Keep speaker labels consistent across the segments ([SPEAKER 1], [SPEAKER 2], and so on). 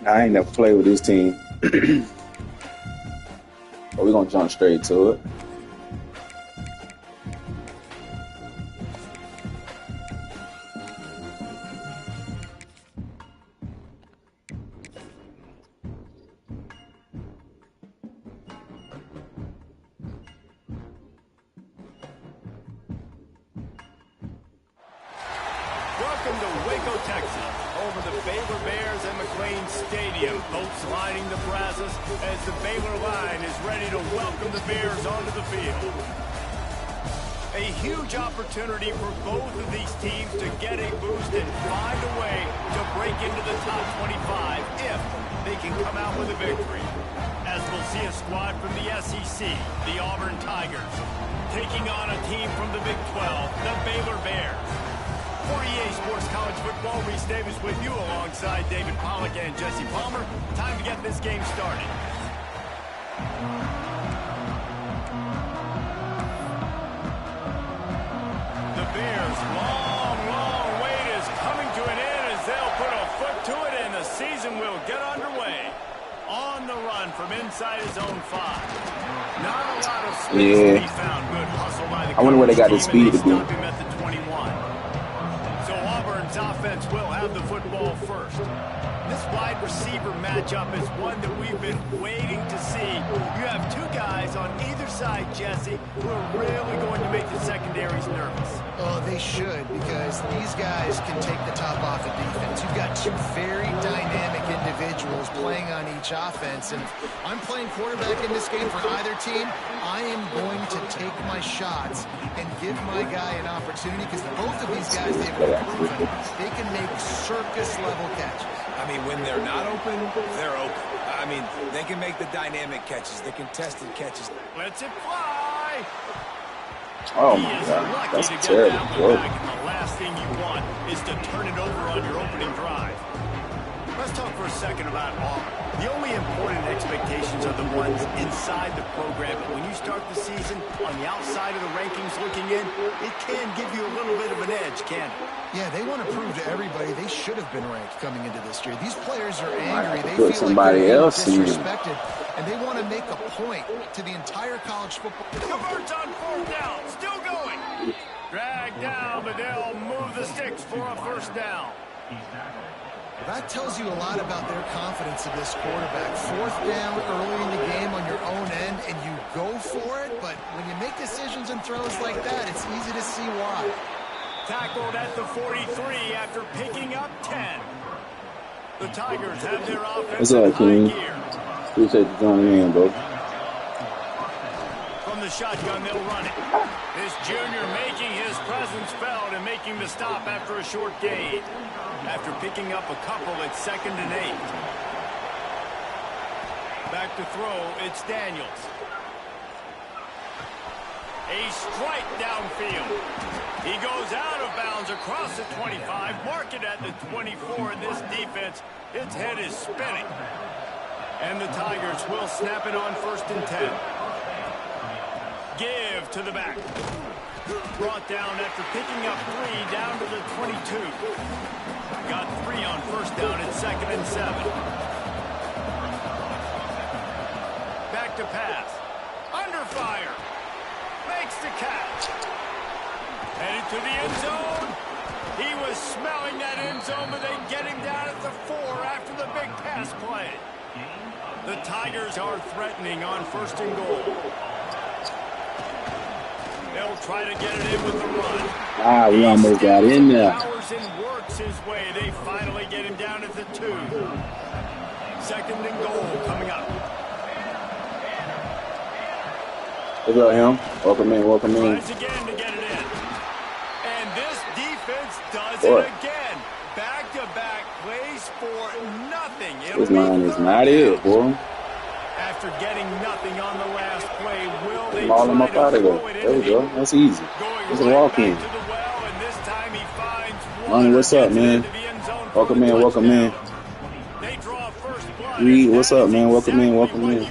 [SPEAKER 1] I ain't never played with this team. But we're gonna jump straight to it.
[SPEAKER 2] Welcome to Waco, Texas, home of the Baylor Bears and McLean Stadium. Boats lining the brasses as the Baylor line is ready to welcome the Bears onto the field. A huge opportunity for both of these teams to get a boost and find a way to break into the top 25 if they can come out with a victory. As we'll see a squad from the SEC, the Auburn Tigers, taking on a team from the Big 12, the Baylor Bears. For EA Sports College Football, Reese Davis with you alongside David Pollack and Jesse Palmer. Time to get this game started. The Bears' long wait is coming to an end as they'll put a foot to it and the season will get underway. On the run from inside his own 5. Not a lot of space to be found. Good hustle by the
[SPEAKER 1] I wonder where they got the speed to be.
[SPEAKER 2] stop him at the 21. So Auburn's offense will have the football first. This wide receiver matchup is one that we've been waiting to see. You have two guys on either side, Jesse, who are really going to make the secondaries nervous.
[SPEAKER 3] Oh, they should, because these guys can take the top off the defense. You've got two very dynamic individuals playing on each offense, and I'm playing quarterback in this game for either team. I am going to take my shots and give my guy an opportunity, because both of these guys, they've proven they can make circus-level catches.
[SPEAKER 4] I mean, when they're not open, they're open. I mean, they can make the dynamic catches, the contested catches.
[SPEAKER 2] Let's it fly!
[SPEAKER 1] Oh my God, that's a terrible throw.
[SPEAKER 2] The last thing you want is to turn it over on your opening drive. Let's talk for a second about Auburn. The only important expectations are the ones inside the program. But when you start the season on the outside of the rankings looking in, it can give you a little bit of an edge, can't it?
[SPEAKER 3] Yeah, they want to prove to everybody they should have been ranked coming into this year. These players are angry. They
[SPEAKER 1] put
[SPEAKER 3] feel
[SPEAKER 1] somebody
[SPEAKER 3] like they're
[SPEAKER 1] else in.
[SPEAKER 3] disrespected, and they want to make a point to the entire college football.
[SPEAKER 2] Converts on 4th down, still going. Dragged down, but they'll move the sticks for a first down.
[SPEAKER 3] That tells you a lot about their confidence in this quarterback. 4th down early in the game on your own end, and you go for it, but when you make decisions and throws like that, it's easy to see why.
[SPEAKER 2] Tackled at the 43 after picking up 10. The Tigers have their offense in high gear.
[SPEAKER 1] Appreciate you joining in, bro.
[SPEAKER 2] From the shotgun, they'll run it. This junior making his presence felt and making the stop after a short gain. After picking up a couple, it's 2nd and 8. Back to throw, it's Daniels. A strike downfield. He goes out of bounds across the 25, mark it at the 24, and this defense, its head is spinning. And the Tigers will snap it on 1st and 10. Give to the back. Brought down after picking up 3 down to the 22. Got 3 on 1st down at 2nd and 7. Back to pass. Under fire. Makes the catch. Headed to the end zone. He was smelling that end zone, but they get him down at the 4 after the big pass play. The Tigers are threatening on 1st and goal. They'll try to get it in with the run.
[SPEAKER 1] Ah, we almost got in there.
[SPEAKER 2] Powers and works his way. They finally get him down at the 2. 2nd and goal coming up.
[SPEAKER 1] What's up, him? Welcome in, welcome in.
[SPEAKER 2] Tries again to get it in. And this defense does it again. Back-to-back plays for nothing.
[SPEAKER 1] This line is not it, boy.
[SPEAKER 2] After getting nothing on the last play, will they
[SPEAKER 1] Ball him up out of there. There we go. That's easy. It's a walk-in. Lonnie, what's up, man? Welcome in, welcome in. Reed, what's up, man? Welcome in, welcome in.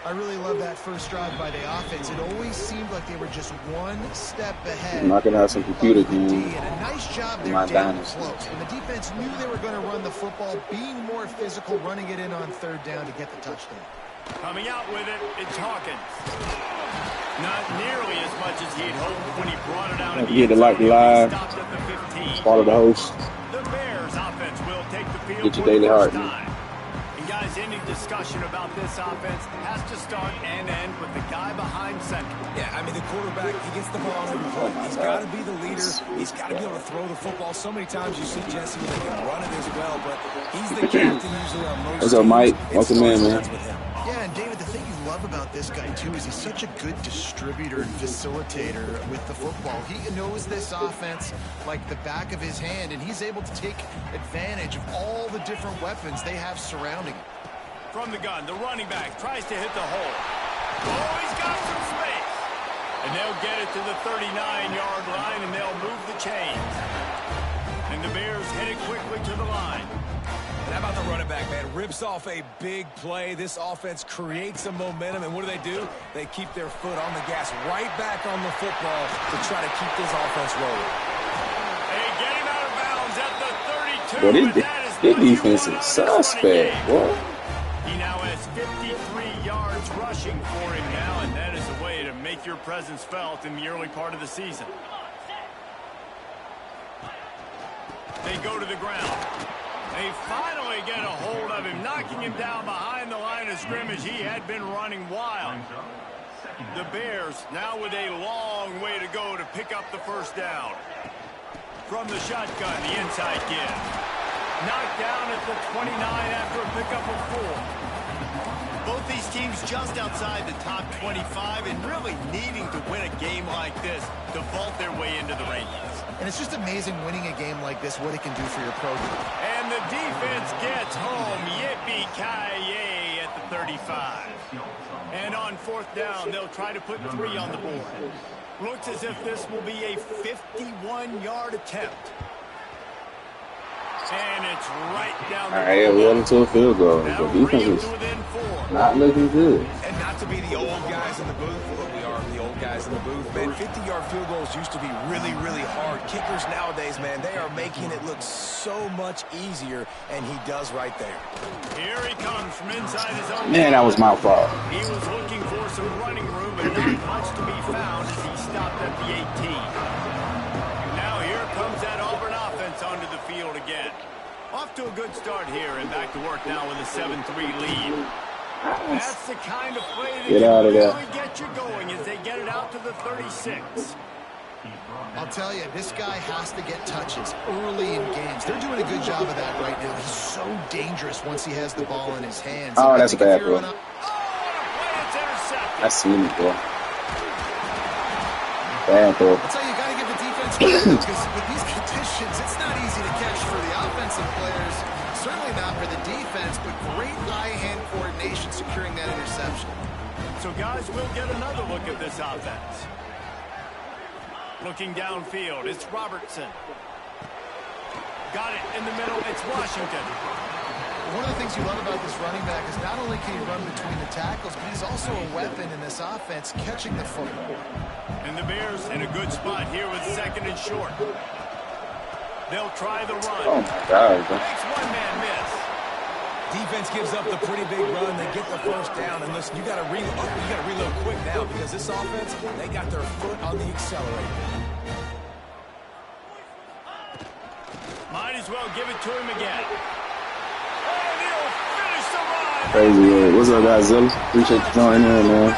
[SPEAKER 3] I really love that that first drive by the offense, it always seemed like they were just one step ahead.
[SPEAKER 1] I'm not gonna have some computer games.
[SPEAKER 3] And a nice job there
[SPEAKER 1] My
[SPEAKER 3] down
[SPEAKER 1] Dynasty.
[SPEAKER 3] close. And the defense knew they were going to run the football, being more physical, running it in on third down to get the touchdown.
[SPEAKER 2] Coming out with it, it's Hawkins. Not nearly as much as he'd hoped when he brought it out.
[SPEAKER 1] You get to like live, follow the host.
[SPEAKER 2] The Bears offense will take the field
[SPEAKER 1] Get your
[SPEAKER 2] for the
[SPEAKER 1] daily
[SPEAKER 2] first
[SPEAKER 1] heart, man.
[SPEAKER 2] time. And guys, any discussion about this offense has to start and end with the guy behind center.
[SPEAKER 4] Yeah, I mean, the quarterback, he gets the ball every play. He's got to be the leader. He's got to be able to throw the football. So many times you see Jesse where they can run it as well, but he's the captain usually on most
[SPEAKER 1] What's up, Mike? Welcome in, man.
[SPEAKER 3] Yeah, and David, the thing you love about this guy, too, is he's such a good distributor and facilitator with the football. He knows this offense like the back of his hand, and he's able to take advantage of all the different weapons they have surrounding him.
[SPEAKER 2] From the gun, the running back tries to hit the hole. Oh, he's got some space. And they'll get it to the 39-yard line, and they'll move the chains. And the Bears headed quickly to the line.
[SPEAKER 4] And how about the running back, man? Rips off a big play. This offense creates some momentum, and what do? They keep their foot on the gas, right back on the football to try to keep this offense rolling.
[SPEAKER 2] They get him out of bounds at the 32.
[SPEAKER 1] But
[SPEAKER 2] But
[SPEAKER 1] this defense is suspect, boy.
[SPEAKER 2] He now has 53 yards rushing for him now, and that is a way to make your presence felt in the early part of the season. They go to the ground. They finally get a hold of him, knocking him down behind the line of scrimmage. He had been running wild. The Bears now with a long way to go to pick up the first down. From the shotgun, the inside give. Knocked down at the 29 after a pickup of 4. Both these teams just outside the top 25 and really needing to win a game like this to vault their way into the rankings.
[SPEAKER 3] And it's just amazing winning a game like this, what it can do for your program.
[SPEAKER 2] And the defense gets home. Yippee-ki-yay at the 35. And on fourth down, they'll try to put 3 on the board. Looks as if this will be a 51-yard attempt. And it's right down the
[SPEAKER 1] All right, we're into a field goal.
[SPEAKER 2] Now
[SPEAKER 1] The defense is
[SPEAKER 2] within 4.
[SPEAKER 1] not looking good.
[SPEAKER 4] And not to be the old guys in the booth, but we are the old guys in the booth, man. 50-yard field goals used to be really, really hard. Kickers nowadays, man, they are making it look so much easier, and he does right there.
[SPEAKER 2] Here he comes from inside his own.
[SPEAKER 1] Man, that was my fault.
[SPEAKER 2] He was looking for some running room, but not much to be found as he stopped at the 18. Now here comes that Auburn offense onto the field again. Off to a good start here and back to work now with a 7-3 lead. That's the kind of play that
[SPEAKER 1] Get out of there.
[SPEAKER 2] really get you going as they get it out to the 36.
[SPEAKER 3] I'll tell you, this guy has to get touches early in games. They're doing a good job of that right now. He's so dangerous once he has the ball in his hands.
[SPEAKER 1] Oh, that's a bad throw.
[SPEAKER 2] Oh, the play, it's intercepted.
[SPEAKER 1] I seen it, boy. Bad throw.
[SPEAKER 3] I'll tell you, you got to give the defense credit because with these conditions, it's not easy to catch for the offensive players. Certainly not for the defense, but great eye-hand coordination securing that interception.
[SPEAKER 2] So, guys, we'll get another look at this offense. Looking downfield, it's Robertson. Got it in the middle, it's Washington.
[SPEAKER 3] One of the things you love about this running back is not only can he run between the tackles, but he's also a weapon in this offense, catching the football.
[SPEAKER 2] And the Bears in a good spot here with 2nd and short. They'll try the run.
[SPEAKER 1] Oh, my God. Bro.
[SPEAKER 2] Makes one man miss.
[SPEAKER 4] Defense gives up the pretty big run. They get the first down. And listen, you got to reload quick now because this offense, they got their foot on the accelerator.
[SPEAKER 2] Might as well give it to him again. And he'll finish the run.
[SPEAKER 1] Crazy word. What's up, guys? Appreciate you joining in, man.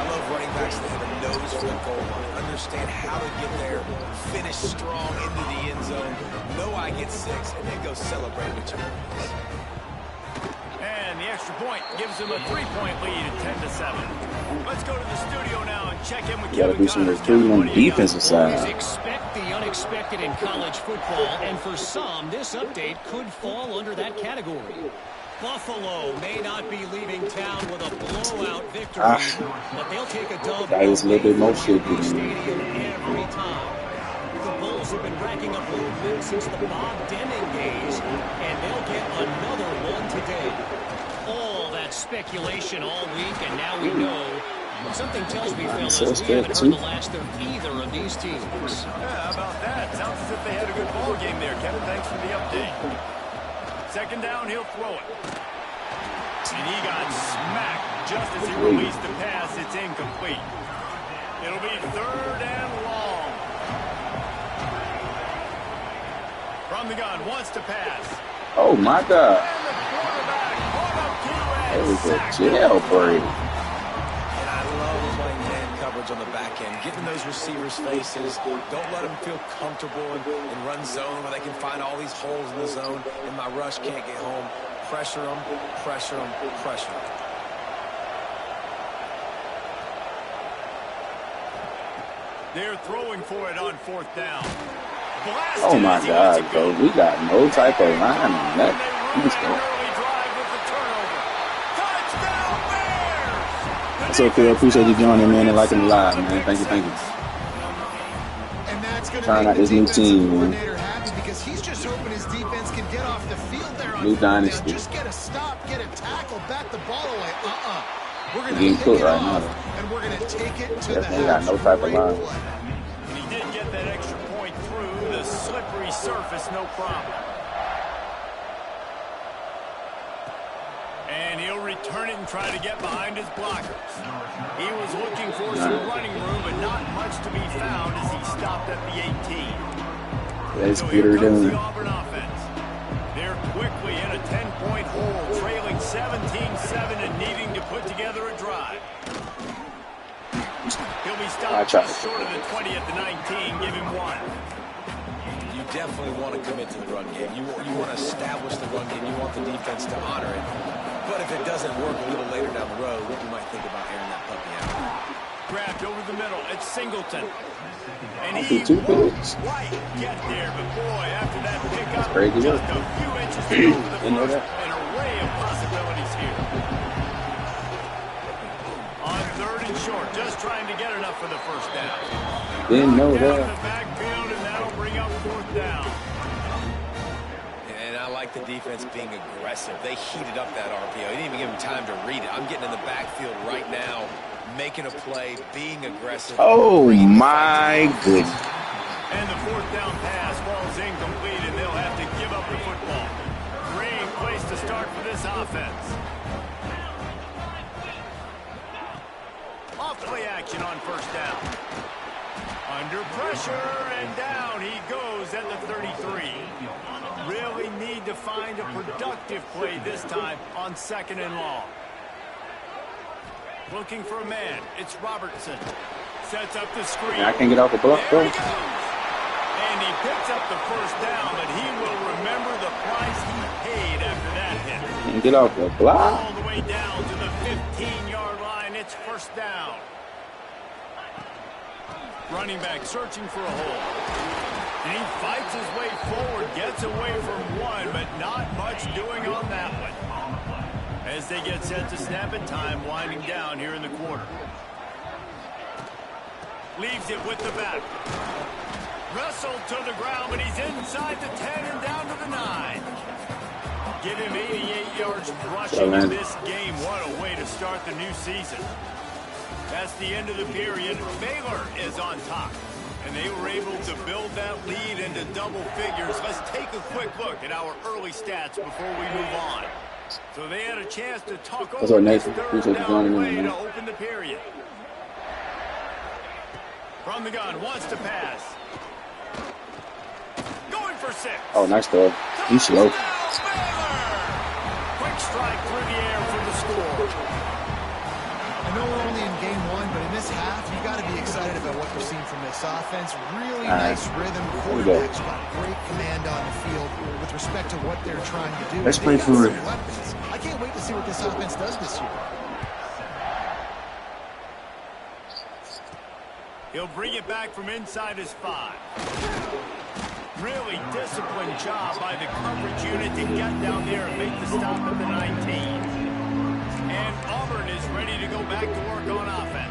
[SPEAKER 4] I love running backs that have a nose for the goal line. Understand how to get there, finish strong into the end zone, know I get 6, and then go celebrate with your boys.
[SPEAKER 2] And the extra point gives him a 3-point lead at 10-7. Let's go to the studio now and check in with
[SPEAKER 1] You got to do some recruiting on the defensive
[SPEAKER 5] Always
[SPEAKER 1] side.
[SPEAKER 5] expect the unexpected in college football, and for some, this update could fall under that category. Buffalo may not be leaving town with a blowout victory, but they'll take a dub
[SPEAKER 1] That was a little bit more shaky.
[SPEAKER 5] stadium every time. The Bulls have been racking up road wins since the Bob Deming days, and they'll get another one today. All that speculation all week, and now we know. Something tells me, fellas,
[SPEAKER 1] So it's
[SPEAKER 5] we haven't
[SPEAKER 1] good,
[SPEAKER 5] heard the last of either of these teams.
[SPEAKER 2] Yeah, how about that? Sounds as if they had a good ball game there, Kevin. Thanks for the update. Second down, he'll throw it. And he got smacked just as he released the pass. It's incomplete. It'll be third and long. From the gun, wants to pass.
[SPEAKER 1] Oh, my God.
[SPEAKER 2] And the quarterback caught up to
[SPEAKER 1] That
[SPEAKER 2] and
[SPEAKER 1] was a
[SPEAKER 2] sacked.
[SPEAKER 1] jailbreak.
[SPEAKER 4] And I love playing man coverage on the back end, getting those receivers' faces. Don't let them feel comfortable in run zone where they can find all these holes in the zone, and my rush can't get home. Pressure them, pressure them, pressure them.
[SPEAKER 2] They're throwing for it on fourth down. Blasted
[SPEAKER 1] Oh, my
[SPEAKER 2] as he lets it
[SPEAKER 1] God,
[SPEAKER 2] go.
[SPEAKER 1] bro. We got no type of line on
[SPEAKER 2] And
[SPEAKER 1] that.
[SPEAKER 2] they
[SPEAKER 1] Let's
[SPEAKER 2] ruin an
[SPEAKER 1] go.
[SPEAKER 2] early drive with the turnover. Touchdown Bears!
[SPEAKER 1] It's okay. I appreciate you joining, man, and liking the live, man. Thank you, thank you.
[SPEAKER 3] And that's going to
[SPEAKER 1] Trying out
[SPEAKER 3] make
[SPEAKER 1] this
[SPEAKER 3] the
[SPEAKER 1] new
[SPEAKER 3] defensive
[SPEAKER 1] team, man.
[SPEAKER 3] coordinator happy because he's just hoping his defense can get off the field there on
[SPEAKER 1] New
[SPEAKER 3] fourth down.
[SPEAKER 1] Dynasty.
[SPEAKER 3] Just get a stop, get a tackle, bat the ball away. We're going to
[SPEAKER 1] Getting
[SPEAKER 3] pick
[SPEAKER 1] cooked
[SPEAKER 3] it
[SPEAKER 1] right
[SPEAKER 3] off,
[SPEAKER 1] now.
[SPEAKER 3] and we're going to take it to the
[SPEAKER 1] Definitely got
[SPEAKER 3] house.
[SPEAKER 1] no type of
[SPEAKER 3] Great
[SPEAKER 1] line.
[SPEAKER 3] play.
[SPEAKER 2] And he did get that extra point through the slippery surface, no problem. And he'll return it and try to get behind his blockers. He was looking for some running room, but not much to be found as he stopped at the 18.
[SPEAKER 1] That's
[SPEAKER 2] So
[SPEAKER 1] Peter
[SPEAKER 2] here comes
[SPEAKER 1] doing.
[SPEAKER 2] the Auburn offense. They're quickly in a 10-point hole, trailing 17-7 and needing to put together a drive. He'll be stopped just short of the 20 at the 19. Give him one.
[SPEAKER 4] You definitely want to commit to the run game. You want to establish the run game. You want the defense to honor it. But if it doesn't work a little later down the road, you might think about airing that puppy out.
[SPEAKER 2] Grabbed over the middle. It's Singleton. And
[SPEAKER 1] I'll
[SPEAKER 2] he
[SPEAKER 1] do 2
[SPEAKER 2] won't
[SPEAKER 1] picks.
[SPEAKER 2] quite get there, but boy, after that pickup,
[SPEAKER 1] crazy
[SPEAKER 2] just
[SPEAKER 1] work.
[SPEAKER 2] a few inches to go for the
[SPEAKER 1] Didn't know
[SPEAKER 2] first.
[SPEAKER 1] that.
[SPEAKER 2] An array of possibilities here. On third and short, just trying to get enough for the first down.
[SPEAKER 1] Didn't know
[SPEAKER 2] Down
[SPEAKER 1] that.
[SPEAKER 2] the backfield, and that'll bring up fourth down.
[SPEAKER 4] And I like the defense being aggressive. They heated up that RPO. They didn't even give him time to read it. I'm getting in the backfield right now, making a play, being aggressive.
[SPEAKER 1] Oh, my goodness.
[SPEAKER 2] And the fourth down pass falls incomplete, and they'll have to give up the football. Great place to start for this offense. Off play action on first down. Under pressure, and down he goes at the 33. Really need to find a productive play this time on second and long. Looking for a man. It's Robertson. Sets up the screen.
[SPEAKER 1] I can't get off the block,
[SPEAKER 2] There
[SPEAKER 1] bro.
[SPEAKER 2] he goes. And he picks up the first down, but he will remember the price he paid after that hit.
[SPEAKER 1] Can't get off the block.
[SPEAKER 2] All the way down to the 15-yard line. It's first down. Running back searching for a hole. And he fights his way forward, gets away from one, but not much doing on that one. As they get set to snap it, time winding down here in the quarter. Leaves it with the back. Wrestled to the ground, but he's inside the 10 and down to the 9. Give him 88 yards rushing in this game. What a way to start the new season. That's the end of the period. Baylor is on top. And they were able to build that lead into double figures. Let's take a quick look at our early stats before we move on. So they had a chance to talk
[SPEAKER 1] What's
[SPEAKER 2] over
[SPEAKER 1] up,
[SPEAKER 2] this
[SPEAKER 1] Nathan?
[SPEAKER 2] third
[SPEAKER 1] Appreciate you
[SPEAKER 2] down
[SPEAKER 1] joining
[SPEAKER 2] play
[SPEAKER 1] in,
[SPEAKER 2] to
[SPEAKER 1] man.
[SPEAKER 2] open the period. From the gun, wants to pass. Going for 6.
[SPEAKER 1] Oh, nice throw. He's slow.
[SPEAKER 2] Touchdown, Baylor! Quick strike through the air for the score.
[SPEAKER 3] I know we're only in game 1, but in this half, you got to be excited about what you're seeing from this offense. Really nice rhythm. Quarterback's got great command on the field with respect to what they're trying to do.
[SPEAKER 1] Let's
[SPEAKER 3] They
[SPEAKER 1] play
[SPEAKER 3] got
[SPEAKER 1] for
[SPEAKER 3] some
[SPEAKER 1] it.
[SPEAKER 3] weapons. I can't wait to see what this offense does this year.
[SPEAKER 2] He'll bring it back from inside his 5. Really disciplined job by the coverage unit to get down there and make the stop at the 19. And Auburn is ready to go back to work on offense.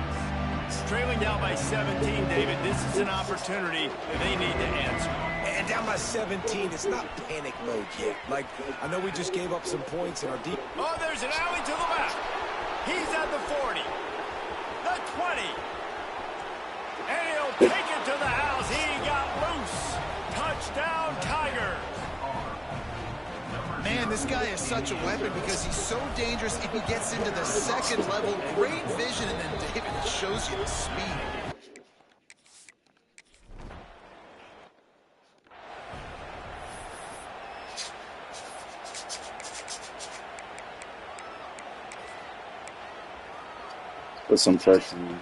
[SPEAKER 2] Trailing down by 17, David, this is an opportunity that they need to answer.
[SPEAKER 4] And down by 17, it's not panic mode yet. Like, I know we just gave up some points in our deep.
[SPEAKER 2] Oh, there's an alley to the left. He's at the 40, the 20. And he'll take it to the house. He got loose. Touchdown, Tigers.
[SPEAKER 3] Man, this guy is such a weapon because he's so dangerous if he gets into the second level. Great vision, and then David shows you the speed.
[SPEAKER 1] Put some pressure on.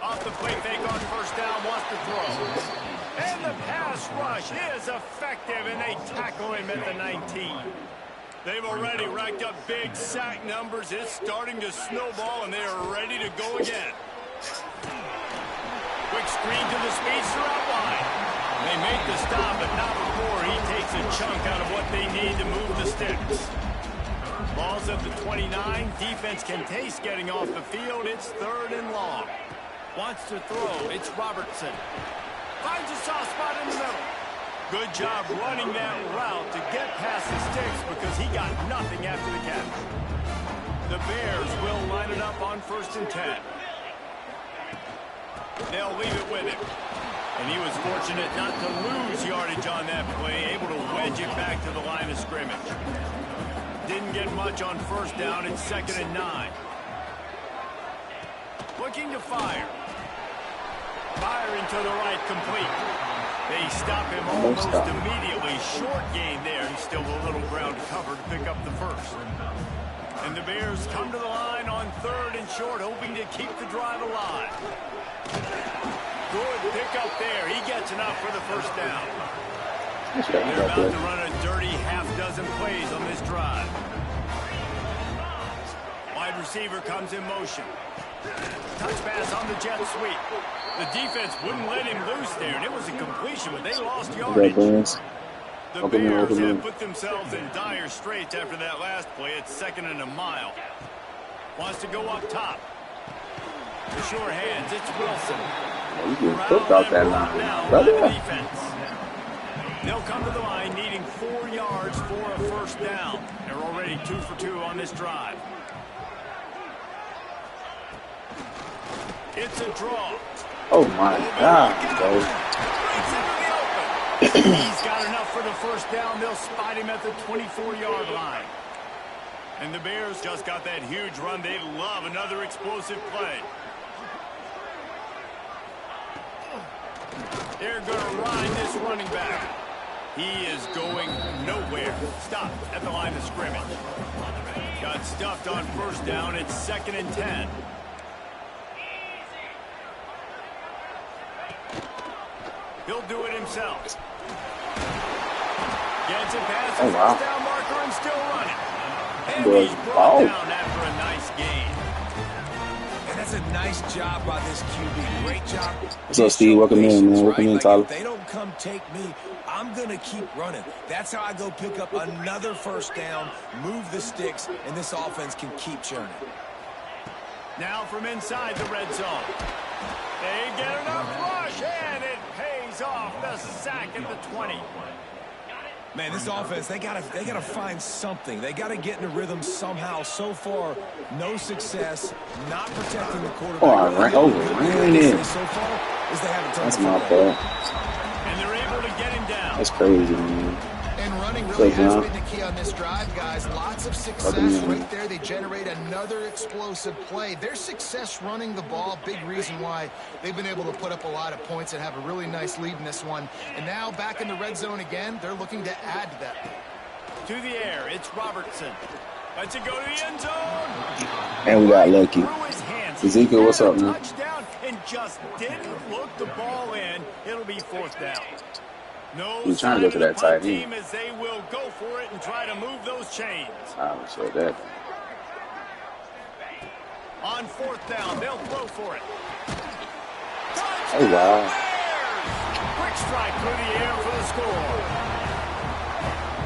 [SPEAKER 2] Off the play fake on first down, wants to throw. And the pass rush is effective, and they tackle him at the 19. They've already racked up big sack numbers. It's starting to snowball, and they are ready to go again. Quick screen to the speedster out wide. They make the stop, but not before he takes a chunk out of what they need to move the sticks. Ball's at the 29. Defense can taste getting off the field. It's 3rd and long. Wants to throw. It's Robertson. Finds a soft spot in the middle. Good job running that route to get past the sticks because he got nothing after the catch. The Bears will line it up on 1st and 10. They'll leave it with him. And he was fortunate not to lose yardage on that play, able to wedge it back to the line of scrimmage. Didn't get much on first down. It's 2nd and 9. Looking to fire. Firing to the right, complete. They stop him almost immediately. Short gain there, and still a little ground cover to pick up the first. And the Bears come to the line on 3rd and short, hoping to keep the drive alive. Good pick up there. He gets enough for the first down. They're about to run a dirty half-dozen plays on this drive. Wide receiver comes in motion. Touch pass on the jet sweep. The defense wouldn't let him loose there, and it was a completion, but they lost yardage. The Bears have put themselves in dire straits after that last play. It's 2nd and a mile. Wants to go up top. The sure hands. It's Wilson.
[SPEAKER 1] Oh, you getting cooked out that line, brother.
[SPEAKER 2] They'll come to the line needing 4 yards for a first down. They're already 2 for 2 on this drive. It's a draw.
[SPEAKER 1] Oh my God, bro.
[SPEAKER 2] He's got enough for the first down. They'll spot him at the 24-yard line. And the Bears just got that huge run. They love another explosive play. They're going to ride this running back. He is going nowhere. Stopped at the line of scrimmage. Got stuffed on first down. It's 2nd and 10. He'll do it himself. Gets it past the first down marker and still running. And he's brought down after a nice gain.
[SPEAKER 4] And that's a nice job by this QB. Great job.
[SPEAKER 1] What's up, Steve? Welcome in, man. Welcome in, Tyler.
[SPEAKER 4] If they don't come take me, I'm going to keep running. That's how I go pick up another first down, move the sticks, and this offense can keep churning.
[SPEAKER 2] Now from inside the red zone. They get enough rush, and it pays off. The sack at the 20.
[SPEAKER 4] Man, this offense, they gotta find something. They gotta get in a rhythm somehow. So far, no success, not protecting the quarterback.
[SPEAKER 1] Oh, I ran in.
[SPEAKER 4] So far, is they haven't done
[SPEAKER 1] That's my fault.
[SPEAKER 2] And they're able to get him down.
[SPEAKER 1] That's crazy, man.
[SPEAKER 3] And running really has been the key on this drive, guys. Lots of success right there. They generate another explosive play. Their success running the ball, big reason why they've been able to put up a lot of points and have a really nice lead in this one. And now back in the red zone again, they're looking to add to that.
[SPEAKER 2] To the air, it's Robertson. Lets it go to the end zone.
[SPEAKER 1] And we got lucky. Ezekiel, what's up, man?
[SPEAKER 2] Touchdown and just didn't look the ball in. It'll be 4th down. No
[SPEAKER 1] He's trying to go to that tight end.
[SPEAKER 2] As they will go for it and try to move those chains.
[SPEAKER 1] I will show that.
[SPEAKER 2] On 4th down, they'll throw for it. Touchdown,
[SPEAKER 1] Oh, wow.
[SPEAKER 2] Bears! Quick strike through the air for the score.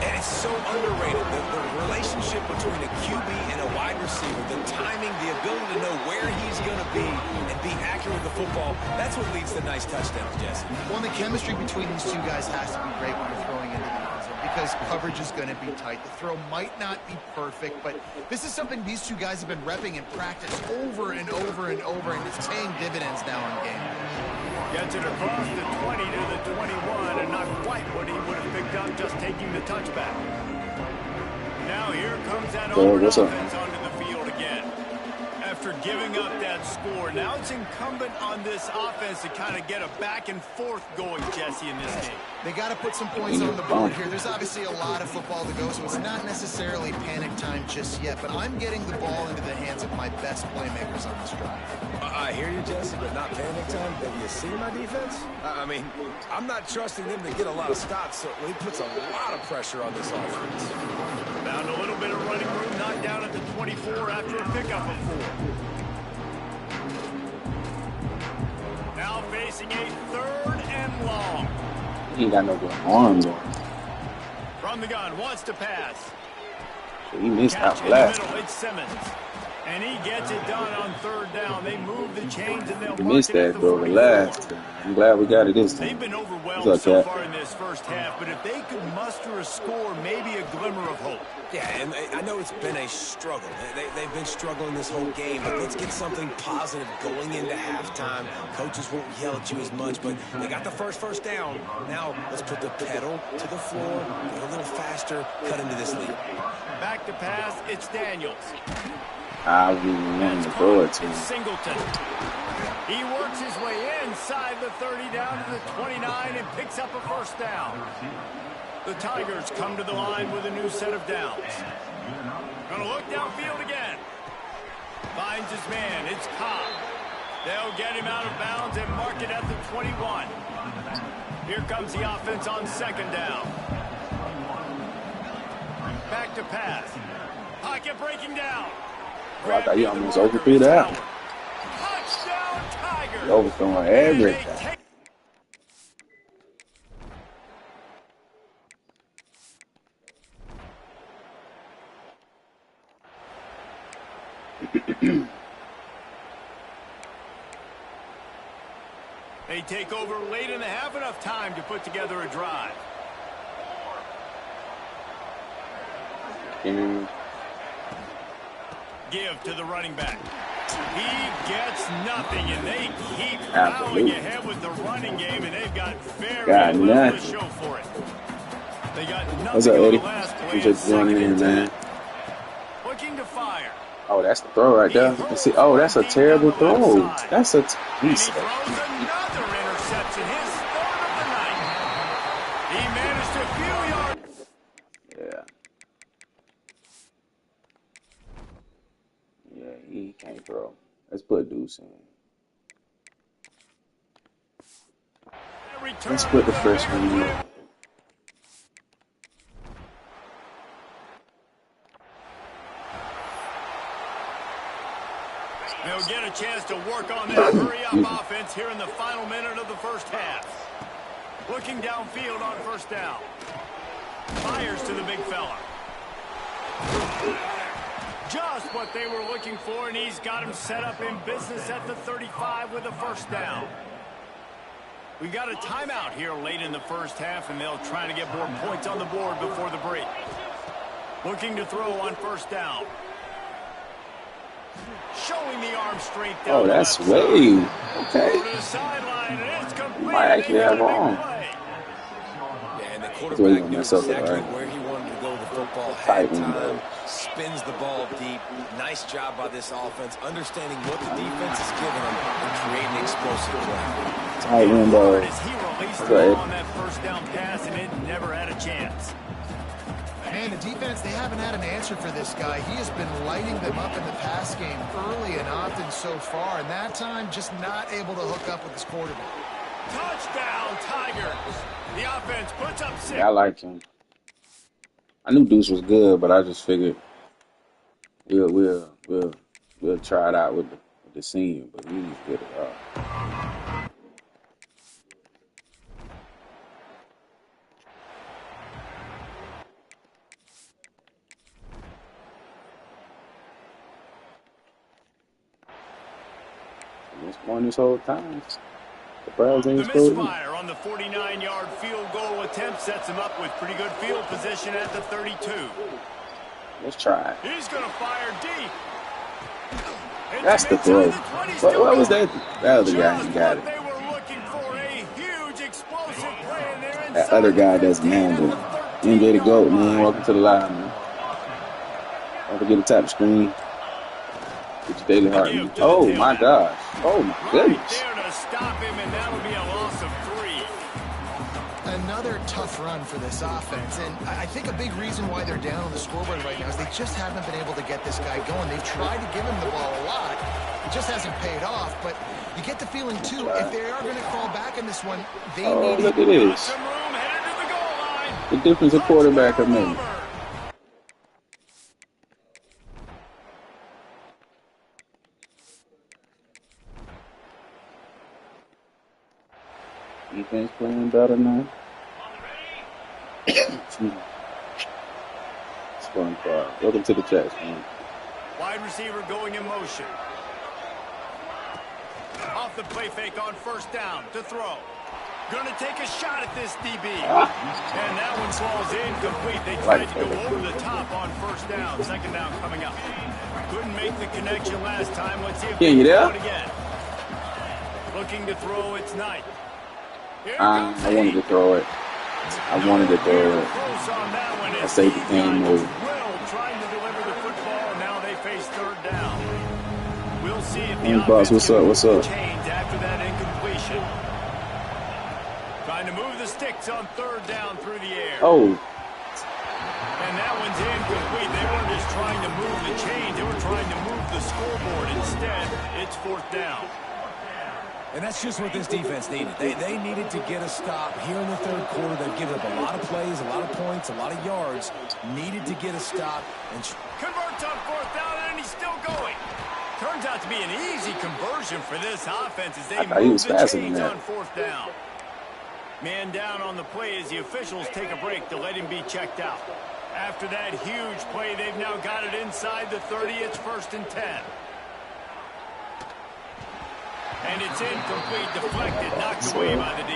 [SPEAKER 4] And it's so underrated. The relationship between a QB and a wide receiver, the timing, the ability to know where he's going to be and be accurate with the football, that's what leads to nice touchdowns, Jesse.
[SPEAKER 3] Well, the chemistry between these two guys has to be great when you're throwing into the end zone because coverage is going to be tight. The throw might not be perfect, but this is something these two guys have been repping in practice over and over and over, and it's paying dividends now on game.
[SPEAKER 2] Gets it across the 20 to the 21, and not quite what he would have picked up just taking the touchback. Now here comes that offense onto the field again. After giving up that score, now it's incumbent on this offense to kind of get a back and forth going, Jesse, in this game.
[SPEAKER 3] They got to put some points on the board here. There's obviously a lot of football to go, so it's not necessarily panic time just yet, but I'm getting the ball into the hands of my best playmakers on this drive.
[SPEAKER 4] I hear you, Jesse, but not panic time. Have you seen my defense? I mean, I'm not trusting them to get a lot of stops, so it puts a lot of pressure on this offense.
[SPEAKER 2] Found a little bit of running room, knocked down at the 24 after a pickup of 4. Now facing a 3rd and long.
[SPEAKER 1] He ain't got no good arms on.
[SPEAKER 2] From the gun, wants to pass.
[SPEAKER 1] So he missed out
[SPEAKER 2] Catch
[SPEAKER 1] last.
[SPEAKER 2] in the middle, it's Simmons. And he gets it done on 3rd down. They move the chains and they'll
[SPEAKER 1] He
[SPEAKER 2] mark
[SPEAKER 1] missed
[SPEAKER 2] it at
[SPEAKER 1] that
[SPEAKER 2] the
[SPEAKER 1] though the
[SPEAKER 2] 44.
[SPEAKER 1] last time. I'm glad we got it this time.
[SPEAKER 2] They've been overwhelmed
[SPEAKER 1] What's up,
[SPEAKER 2] so
[SPEAKER 1] Cat?
[SPEAKER 2] far in this first half, but if they could muster a score, maybe a glimmer of hope.
[SPEAKER 4] Yeah, and I know it's been a struggle. They've been struggling this whole game, but let's get something positive going into halftime. Coaches won't yell at you as much, but they got the first down. Now let's put the pedal to the floor, go a little faster, cut into this lead.
[SPEAKER 2] Back to pass, it's Daniels.
[SPEAKER 1] I was wanting to throw it to him.
[SPEAKER 2] It's Singleton. He works his way inside the 30 down to the 29 and picks up a 1st down. The Tigers come to the line with a new set of downs. Gonna look downfield again. Finds his man, it's Cobb. They'll get him out of bounds and mark it at the 21. Here comes the offense on 2nd down. Back to pass. Pocket breaking down.
[SPEAKER 1] Oh, I thought he almost overthrew that.
[SPEAKER 2] Touchdown, Tigers.
[SPEAKER 1] He overthrowing everything.
[SPEAKER 2] They take over late and have enough time to put together a drive. Give to the running back. He gets nothing, and they keep plowing ahead with the running game, and they've got very little to show for it. They got nothing on the last play.
[SPEAKER 1] Just running in, man.
[SPEAKER 2] Looking to fire.
[SPEAKER 1] Oh, that's the throw right there. You see, oh, that's a terrible throw. That's a
[SPEAKER 2] He throws another interception, his 3rd of the night. He managed a few yards.
[SPEAKER 1] Yeah. Yeah, he can't throw. Let's put Deuce in. Let's put the freshman in.
[SPEAKER 2] They'll get a chance to work on that hurry-up offense here in the final minute of the first half. Looking downfield on 1st down. Fires to the big fella. Just what they were looking for, and he's got him set up in business at the 35 with a 1st down. We got a timeout here late in the first half, and they'll try to get more points on the board before the break. Looking to throw on 1st down. Showing the arm strength down.
[SPEAKER 1] Oh, that's way okay.
[SPEAKER 2] To the sideline, and it's complete.
[SPEAKER 1] You might actually have wrong.
[SPEAKER 4] Yeah, and the quarterback knew exactly where he wanted to go with the football. Had time, spins the ball deep. Nice job by this offense, understanding what the defense is giving them and creating explosive play.
[SPEAKER 1] Tight window.
[SPEAKER 2] He released the ball on that 1st down pass, and it never had a chance.
[SPEAKER 3] Man, the defense, they haven't had an answer for this guy. He has been lighting them up in the pass game early and often so far, and that time just not able to hook up with his quarterback.
[SPEAKER 2] Touchdown, Tigers. The offense puts up 6.
[SPEAKER 1] Yeah, I like him. I knew Deuce was good, but I just figured we'll try it out with the senior, but he's good at all. been scoring this whole time. The Browns
[SPEAKER 2] The
[SPEAKER 1] ain't scored either.
[SPEAKER 2] misfire on the 49-yard field goal attempt sets him up with pretty good field position at the 32.
[SPEAKER 1] Let's try it.
[SPEAKER 2] He's going to fire deep.
[SPEAKER 1] That's the throw. What was that? That other guy ain't got it.
[SPEAKER 2] They were looking for a huge explosive play, and they're
[SPEAKER 1] That other guy doesn't handle it. MJ the GOAT, man. Welcome to the live, man. Don't forget to tap the screen. Get your daily heart. Oh, my gosh. Oh, my goodness.
[SPEAKER 2] Right there to stop him, and that'll be a loss of 3.
[SPEAKER 3] Another tough run for this offense, and I think a big reason why they're down on the scoreboard right now is they just haven't been able to get this guy going. They've tried to give him the ball a lot. It just hasn't paid off, but you get the feeling, too, if they are going to crawl back in this one, they need
[SPEAKER 1] look at this. The difference a quarterback can make. Defense playing better now. SpongeBob. Welcome to the chat, man.
[SPEAKER 2] Wide receiver going in motion. Off the play fake on first down to throw. Going to take a shot at this DB. And that one falls incomplete. They tried to go over the top on first down. Second down coming up. Couldn't make the connection last time. Let's see if they can do it again. Looking to throw, it's Knight.
[SPEAKER 1] I wanted to throw it. I saved the game move.
[SPEAKER 2] Trying to deliver the football, and now they face third down. We'll see if the
[SPEAKER 1] boss, what's up? What's up?
[SPEAKER 2] Change after that incompletion. Trying to move the sticks on third down through the air.
[SPEAKER 1] Oh.
[SPEAKER 2] And that one's incomplete. They weren't just trying to move the chains. They were trying to move the scoreboard. Instead, it's fourth down.
[SPEAKER 4] And that's just what this defense needed. They needed to get a stop here in the third quarter. They've given up a lot of plays, a lot of points, a lot of yards. Needed to get a stop. And
[SPEAKER 2] converts on fourth down, and he's still going. Turns out to be an easy conversion for this offense as they move the chains on fourth down. Man down on the play as the officials take a break to let him be checked out. After that huge play, they've now got it inside the 30. It's 1st and 10. And it's incomplete, deflected, knocked away by the D.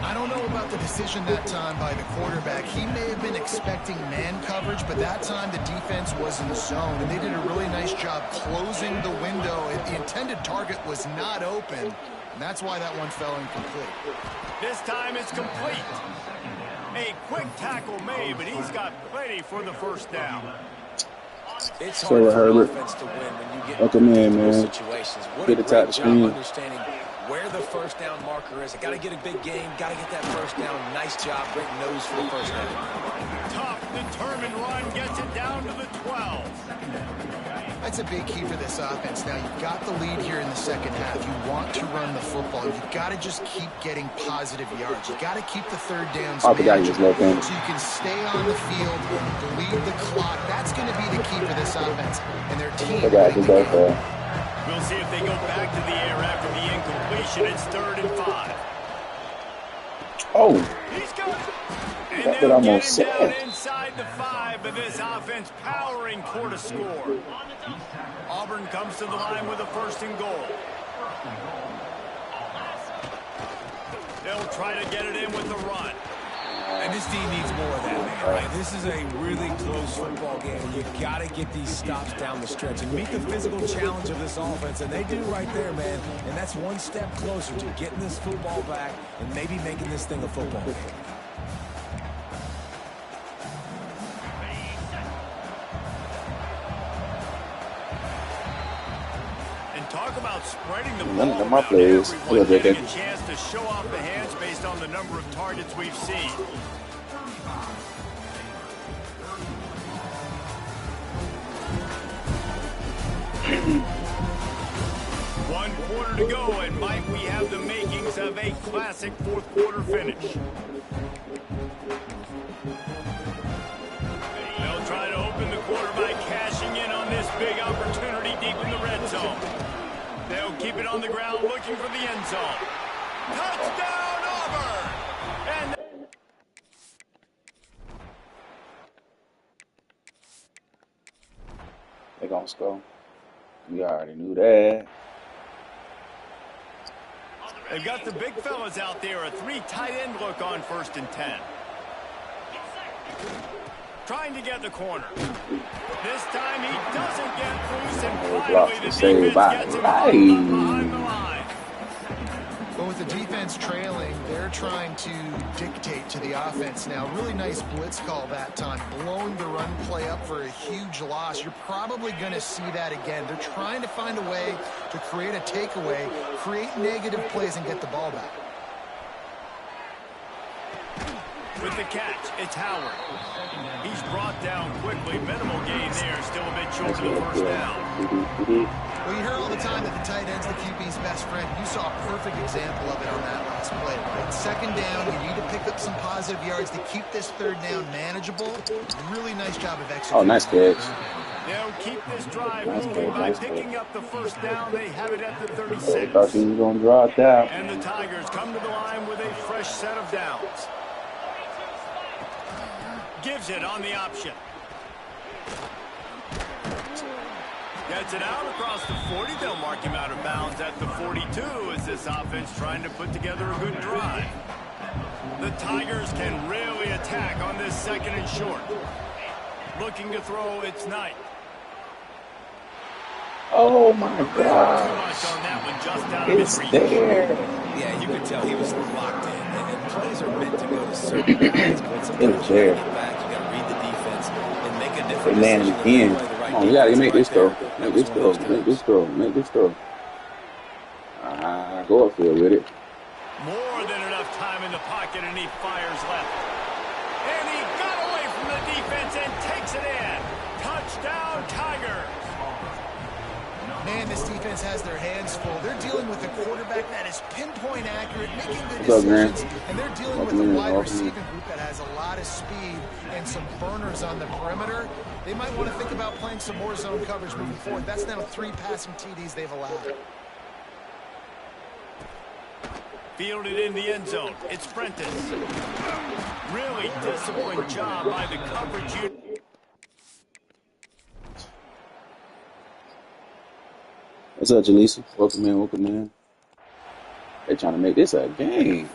[SPEAKER 3] I don't know about the decision that time by the quarterback. He may have been expecting man coverage, but that time the defense was in the zone, and they did a really nice job closing the window. The intended target was not open, and that's why that one fell incomplete.
[SPEAKER 2] This time it's complete. A quick tackle made, but he's got plenty for the first down.
[SPEAKER 4] It's hard for an offense to win when you get in those situations. What a great job understanding where the first down marker is. I got to get a big game, got to get that first down. Nice job, great nose for the first down.
[SPEAKER 2] Tough, determined run gets it down to the 12.
[SPEAKER 3] That's a big key for this offense. Now, you've got the lead here in the second half. You want to run the football. You've got to just keep getting positive yards. You've got to keep the third downs manageable so you can stay on the field, bleed the clock. That's going to be the key for this offense and their team.
[SPEAKER 2] We'll see if they go back to the air after the incompletion. It's 3rd and 5.
[SPEAKER 1] Oh.
[SPEAKER 2] He's got it. And
[SPEAKER 1] that's what I'm almost
[SPEAKER 2] down inside the 5, but this offense powering toward a score. Auburn comes to the line with a 1st and goal. They'll try to get it in with the run.
[SPEAKER 4] And this team needs more of that, man, right? This is a really close football game. You've got to get these stops down the stretch and meet the physical challenge of this offense, and they do right there, man. And that's one step closer to getting this football back and maybe making this thing a football game.
[SPEAKER 2] Talk about spreading the ball.
[SPEAKER 1] None of my players
[SPEAKER 2] getting a chance to show off the hands based on the number of targets we've seen. One quarter to go, and Mike, we have the makings of a classic fourth quarter finish. They'll try to open the quarter by cashing in on this big opportunity deep in the red zone. They'll keep it on the ground looking for the end zone. Touchdown, Auburn! And
[SPEAKER 1] they're going to score. We already knew that.
[SPEAKER 2] They've got the big fellas out there, a 3 tight end look on 1st and 10. Trying to get the corner. This time he doesn't get loose, and finally the defense gets him behind the line.
[SPEAKER 3] But with the defense trailing, they're trying to dictate to the offense now. Really nice blitz call that time, blowing the run play up for a huge loss. You're probably going to see that again. They're trying to find a way to create a takeaway, create negative plays, and get the ball back.
[SPEAKER 2] With the catch, it's Howard. He's brought down quickly. Minimal gain there. Still a bit short of the first down.
[SPEAKER 3] Well, you hear all the time that the tight end's the QB's best friend. You saw a perfect example of it on that last play, right? 2nd down, you need to pick up some positive yards to keep this 3rd down manageable. Really nice job of executing.
[SPEAKER 1] Oh, nice catch.
[SPEAKER 2] They'll keep this drive moving by picking up the 1st down. They have it at the 36.
[SPEAKER 1] Thought he was going to draw it down.
[SPEAKER 2] And the Tigers come to the line with a fresh set of downs. Gives it on the option. Gets it out across the 40. They'll mark him out of bounds at the 42 as this offense trying to put together a good drive. The Tigers can really attack on this 2nd and short. Looking to throw, it's Knight.
[SPEAKER 1] Oh my God!
[SPEAKER 2] Too much on that one, just out of his reach.
[SPEAKER 1] There.
[SPEAKER 4] Yeah, you could tell he was locked in. And plays are meant to go to certain guys, but sometimes you gotta get back, you gotta read the defense and make a different
[SPEAKER 1] decision. Again. Come on, we gotta make this throw. Make this throw. Make this throw. Make this throw. Go upfield with it.
[SPEAKER 2] More than enough time in the pocket, and he fires left. And he got away from the defense and takes it in. Touchdown, Tigers.
[SPEAKER 3] Man, this defense has their hands full. They're dealing with a quarterback that is pinpoint accurate, making good decisions, and they're dealing with a wide receiving group that has a lot of speed and some burners on the perimeter. They might want to think about playing some more zone coverage moving forward. That's now 3 passing TDs they've allowed.
[SPEAKER 2] Fielded in the end zone. It's Prentice. Really disciplined job by the coverage unit.
[SPEAKER 1] What's up, Jaleesa? Welcome in, welcome in. They're trying to make this a game.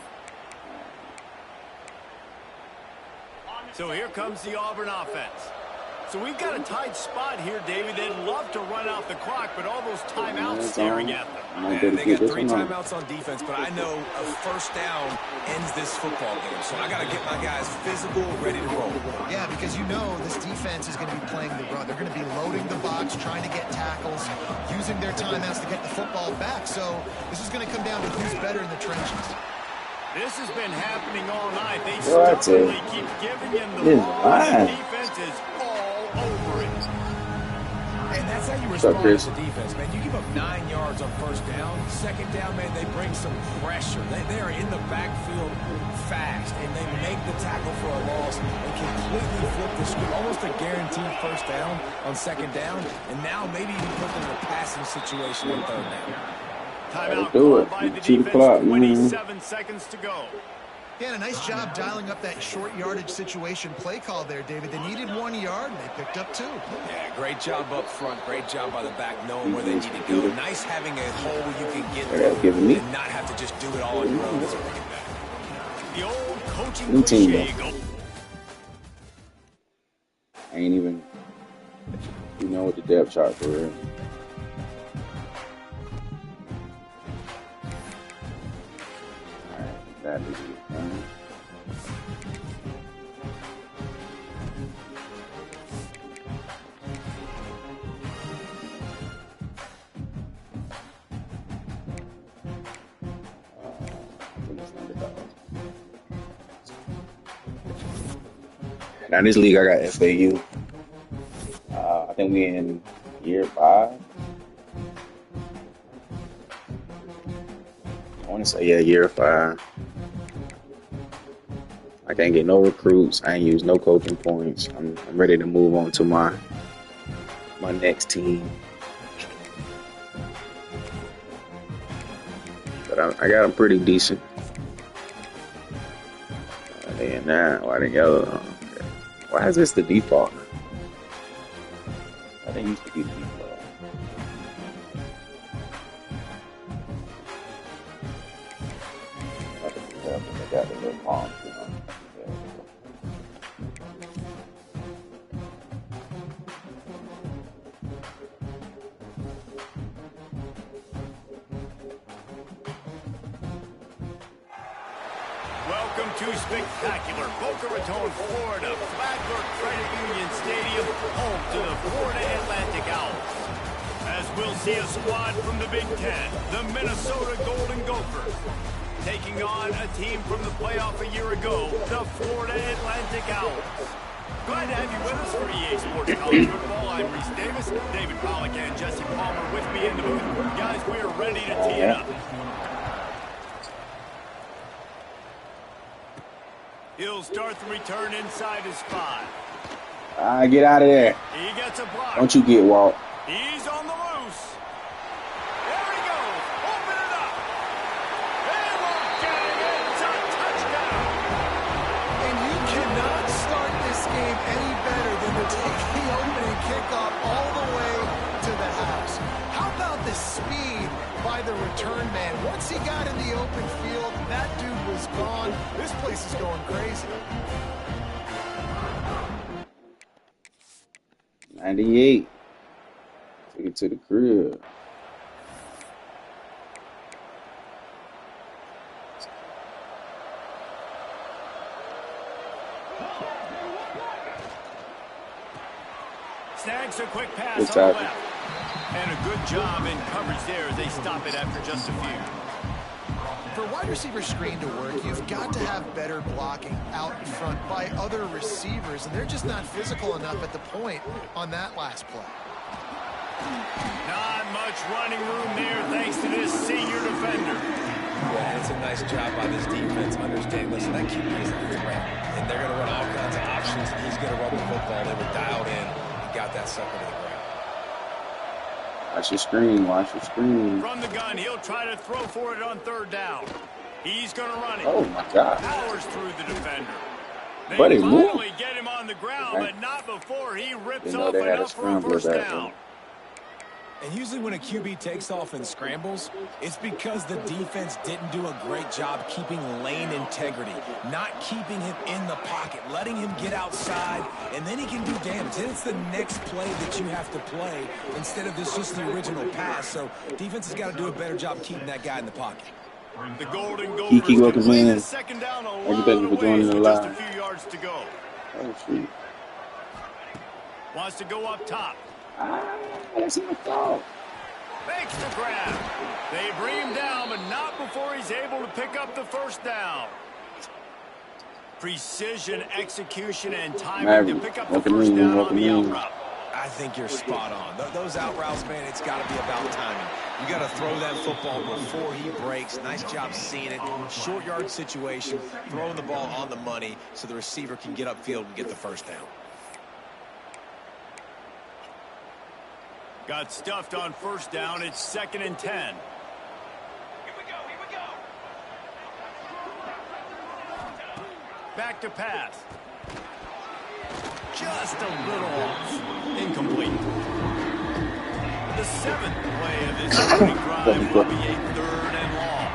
[SPEAKER 2] So here comes the Auburn offense. So we've got a tight spot here, David. They'd love to run out the clock, but all those timeouts staring at them.
[SPEAKER 4] Man, they got 3 timeouts on defense, but I know a 1st down ends this football game. So I got to get my guys physical, ready to roll.
[SPEAKER 3] Yeah, because you know this defense is going to be playing the run. They're going to be loading the box, trying to get tackles, using their timeouts to get the football back. So this is going to come down to who's better in the trenches.
[SPEAKER 2] This has been happening all night. They stubbornly keep giving him the ball, and the defense is all over it.
[SPEAKER 4] And that's how you respond as a defense, man. You give up 9 yards on 1st down. 2nd down, man, they bring some pressure. They are in the backfield fast, and they make the tackle for a loss and completely flip the script. Almost a guaranteed 1st down on 2nd down, and now maybe you put them in a passing situation on 3rd down.
[SPEAKER 2] Timeout called by the defense, 27 seconds to go.
[SPEAKER 3] Yeah, a nice job dialing up that short yardage situation play call there, David. They needed 1 yard, and they picked up 2.
[SPEAKER 4] Yeah, great job up front. Great job by the back knowing where they need to go. Nice having a hole you can get through and not have to just do it all on your own as a running back.
[SPEAKER 2] The old coaching cliche go.
[SPEAKER 1] I ain't even, with the depth chart for real. That is it. Now in this league, I got FAU. I think we in year 5. I want to say year 5. I can't get no recruits. I ain't use no coaching points. I'm ready to move on to my next team. But I got them pretty decent. And now, why is this the default? I think it used to be the default. Oh,
[SPEAKER 2] Welcome to spectacular Boca Raton, Florida, Flagler Credit Union Stadium, home to the Florida Atlantic Owls. As we'll see a squad from the Big Ten, the Minnesota Golden Gophers, taking on a team from the playoff a year ago, the Florida Atlantic Owls. Glad to have you with us for EA Sports College Football. I'm Reese Davis, David Pollack, and Jesse Palmer with me in the booth. Guys, we are ready to tee it up. He'll start the return inside his 5.
[SPEAKER 1] Get out of there.
[SPEAKER 2] He gets a block.
[SPEAKER 1] Don't you get Walt.
[SPEAKER 2] He's on the loose. There he goes. Open it up. They won't get him. It's a touchdown.
[SPEAKER 3] And you cannot start this game any better than to take the opening kickoff all the way to the house. How about the speed by the return man? Once he got in the open field, that dude was gone. This place is going crazy.
[SPEAKER 1] 98. Take it to the crib.
[SPEAKER 2] Snags a quick pass
[SPEAKER 1] Good
[SPEAKER 2] on the
[SPEAKER 1] tackle.
[SPEAKER 2] left. And a good job in coverage there as they stop it after just a few.
[SPEAKER 3] For wide receiver screen to work, you've got to have better blocking out in front by other receivers, and they're just not physical enough at the point on that last play.
[SPEAKER 2] Not much running room there thanks to this senior defender.
[SPEAKER 4] Yeah, it's a nice job by this defense understanding, listen, that QB is a threat, and they're going to run all kinds of options, and he's going to run the football. They were dialed in and got that sucker to the ground.
[SPEAKER 1] Watch your screen. Watch your screen.
[SPEAKER 2] From the gun, he'll try to throw for it on 3rd down. He's going to run it.
[SPEAKER 1] Oh, my God.
[SPEAKER 2] Powers through the defender. They
[SPEAKER 1] Buddy, move.
[SPEAKER 2] finally get him on the ground,
[SPEAKER 1] Okay.
[SPEAKER 2] but not before he rips
[SPEAKER 1] Didn't know
[SPEAKER 2] off
[SPEAKER 1] they had a
[SPEAKER 2] enough for a
[SPEAKER 1] scrambler
[SPEAKER 2] first
[SPEAKER 1] back
[SPEAKER 2] down.
[SPEAKER 1] then.
[SPEAKER 4] And usually when a QB takes off and scrambles, it's because the defense didn't do a great job keeping lane integrity, not keeping him in the pocket, letting him get outside, and then he can do damage. Then it's the next play that you have to play instead of this just the original pass. So defense has got to do a better job keeping that guy in the pocket.
[SPEAKER 2] The Golden Gophers
[SPEAKER 1] Kiki, welcome
[SPEAKER 2] complete
[SPEAKER 1] in.
[SPEAKER 2] the second down a
[SPEAKER 1] Thank
[SPEAKER 2] lot
[SPEAKER 1] you
[SPEAKER 2] of
[SPEAKER 1] for joining
[SPEAKER 2] ways
[SPEAKER 1] the
[SPEAKER 2] with just a
[SPEAKER 1] live.
[SPEAKER 2] few yards to go.
[SPEAKER 1] Oh, shoot.
[SPEAKER 2] Wants to go up top.
[SPEAKER 1] That's my fault.
[SPEAKER 2] Makes the grab. They bring him down, but not before he's able to pick up the first down. Precision, execution, and timing to pick up the first down on the out route.
[SPEAKER 4] I think you're spot on. Those out routes, man, it's got to be about timing. You got to throw that football before he breaks. Nice job seeing it. Short yard situation, throwing the ball on the money so the receiver can get upfield and get the first down.
[SPEAKER 2] Got stuffed on first down. It's 2nd and 10.
[SPEAKER 4] Here we go.
[SPEAKER 2] Back to pass. Just a little off. Incomplete. The 7th play of this opening drive will be a 3rd and long.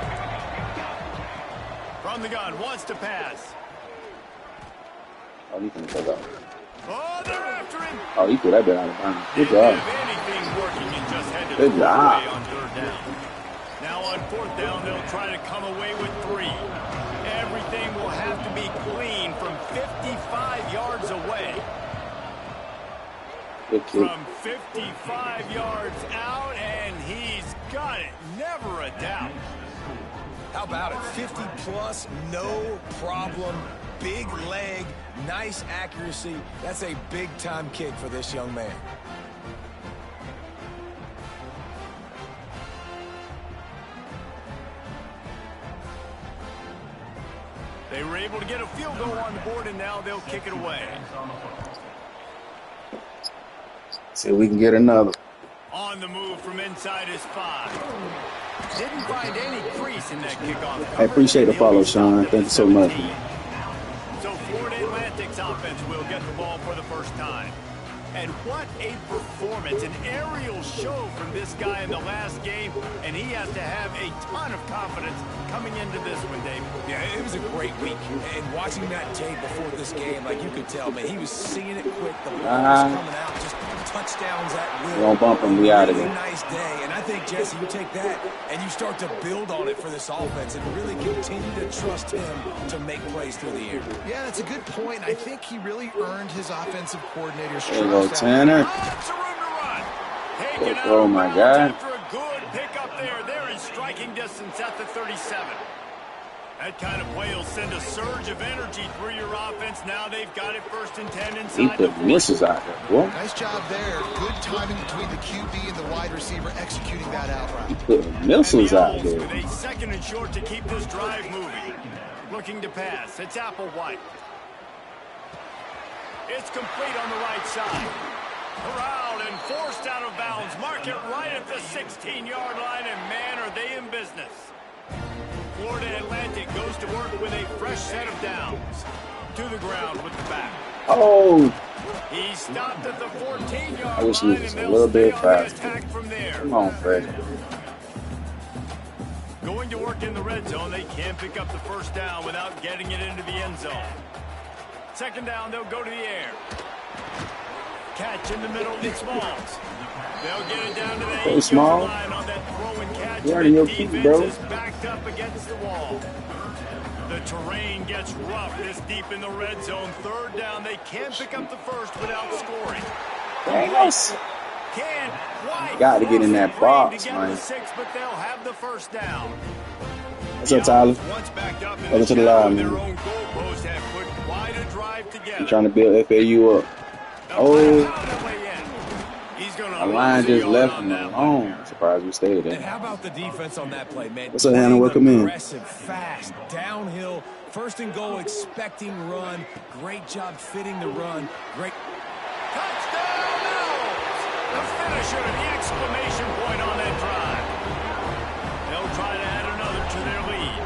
[SPEAKER 2] From the gun, wants to pass.
[SPEAKER 1] Oh, he can take off.
[SPEAKER 2] Oh, they're after him.
[SPEAKER 1] Oh, he put that bit out of bounds. Good
[SPEAKER 2] Didn't
[SPEAKER 1] job.
[SPEAKER 2] have anything working and just had to
[SPEAKER 1] Good
[SPEAKER 2] throw
[SPEAKER 1] job.
[SPEAKER 2] away on 3rd down. Now on 4th down, they'll try to come away with 3. Everything will have to be clean from 55 yards away.
[SPEAKER 1] Good kick.
[SPEAKER 2] From 55 yards out, and he's got it. Never a doubt.
[SPEAKER 4] How about it? 50 plus, no problem. Big leg, nice accuracy. That's a big-time kick for this young man.
[SPEAKER 2] They were able to get a field goal on the board, and now they'll kick it away.
[SPEAKER 1] See if we can get another.
[SPEAKER 2] On the move from inside his 5. Didn't find any crease in that kickoff coverage.
[SPEAKER 1] I appreciate the follow, Sean. Thank you so much.
[SPEAKER 2] So Florida Atlantic's offense will get the ball for the first time. And what a performance, an aerial show from this guy in the last game, and he has to have a ton of confidence coming into this one, David.
[SPEAKER 4] Yeah, it was a great week, and watching that tape before this game, like you could tell, man, he was seeing it quick. The ball was coming out, just touchdowns at will.
[SPEAKER 1] Don't bump him, we out of here.
[SPEAKER 4] Nice day, and I think, Jesse, you take that and you start to build on it for this offense and really continue to trust him to make plays through the air.
[SPEAKER 3] Yeah, that's a good point. I think he really earned his offensive coordinator's
[SPEAKER 1] There you go,
[SPEAKER 3] trust.
[SPEAKER 1] Tanner.
[SPEAKER 2] Lots of room to run. Taken out
[SPEAKER 1] Oh, my
[SPEAKER 2] of
[SPEAKER 1] God.
[SPEAKER 2] after a good pickup there. They're in striking distance at the 37. That kind of play will send a surge of energy through your offense. Now they've got it 1st and 10
[SPEAKER 1] He
[SPEAKER 2] inside
[SPEAKER 1] put misses out there, boy.
[SPEAKER 3] Nice job there. Good timing between the QB and the wide receiver executing that out
[SPEAKER 1] He
[SPEAKER 3] route.
[SPEAKER 1] put missiles out there.
[SPEAKER 2] With a 2nd and short to keep this drive moving. Looking to pass. It's Applewhite. It's complete on the right side. Corralled and forced out of bounds. Mark it right at the 16-yard line, and man, are they in business. Florida Atlantic goes to work with a fresh set of downs. To the ground with the back.
[SPEAKER 1] Oh,
[SPEAKER 2] He stopped at the 14-yard
[SPEAKER 1] I wish he
[SPEAKER 2] line,
[SPEAKER 1] was
[SPEAKER 2] and
[SPEAKER 1] a
[SPEAKER 2] they'll
[SPEAKER 1] little
[SPEAKER 2] stay
[SPEAKER 1] bit
[SPEAKER 2] on the
[SPEAKER 1] faster.
[SPEAKER 2] attack from there.
[SPEAKER 1] come on, Fred.
[SPEAKER 2] Going to work in the red zone. They can't pick up the first down without getting it into the end zone. 2nd down, they'll go to the air. Catch in the middle, it's Smalls. They'll get it down to the 8-yard
[SPEAKER 1] Small.
[SPEAKER 2] line on that throw and catch.
[SPEAKER 1] You already
[SPEAKER 2] The
[SPEAKER 1] your feet,
[SPEAKER 2] defense
[SPEAKER 1] bro.
[SPEAKER 2] is backed up against the wall. The terrain gets rough this deep in the red zone. 3rd down, they can't pick up the first without scoring.
[SPEAKER 1] Dang us.
[SPEAKER 2] Can White
[SPEAKER 1] Got to get in that
[SPEAKER 2] force
[SPEAKER 1] box,
[SPEAKER 2] to get
[SPEAKER 1] man.
[SPEAKER 2] the 6, but they'll have the 1st down.
[SPEAKER 1] What's up, Tyler?
[SPEAKER 2] Once backed up in
[SPEAKER 1] Welcome
[SPEAKER 2] the
[SPEAKER 1] to the
[SPEAKER 2] shadow
[SPEAKER 1] live,
[SPEAKER 2] of their
[SPEAKER 1] man.
[SPEAKER 2] own goalpost have put quite a drive together.
[SPEAKER 1] I'm trying to build FAU up. Oh, a line just left him alone. I'm surprised we stayed
[SPEAKER 4] And
[SPEAKER 1] there.
[SPEAKER 4] how about the defense on that play, man?
[SPEAKER 1] What's up, Hannah? Welcome in.
[SPEAKER 4] Aggressive, fast, downhill, 1st and goal, expecting run. Great job fitting the run. Great.
[SPEAKER 2] Touchdown, Mills! The finisher, the exclamation point on that drive. They'll try to add another to their lead.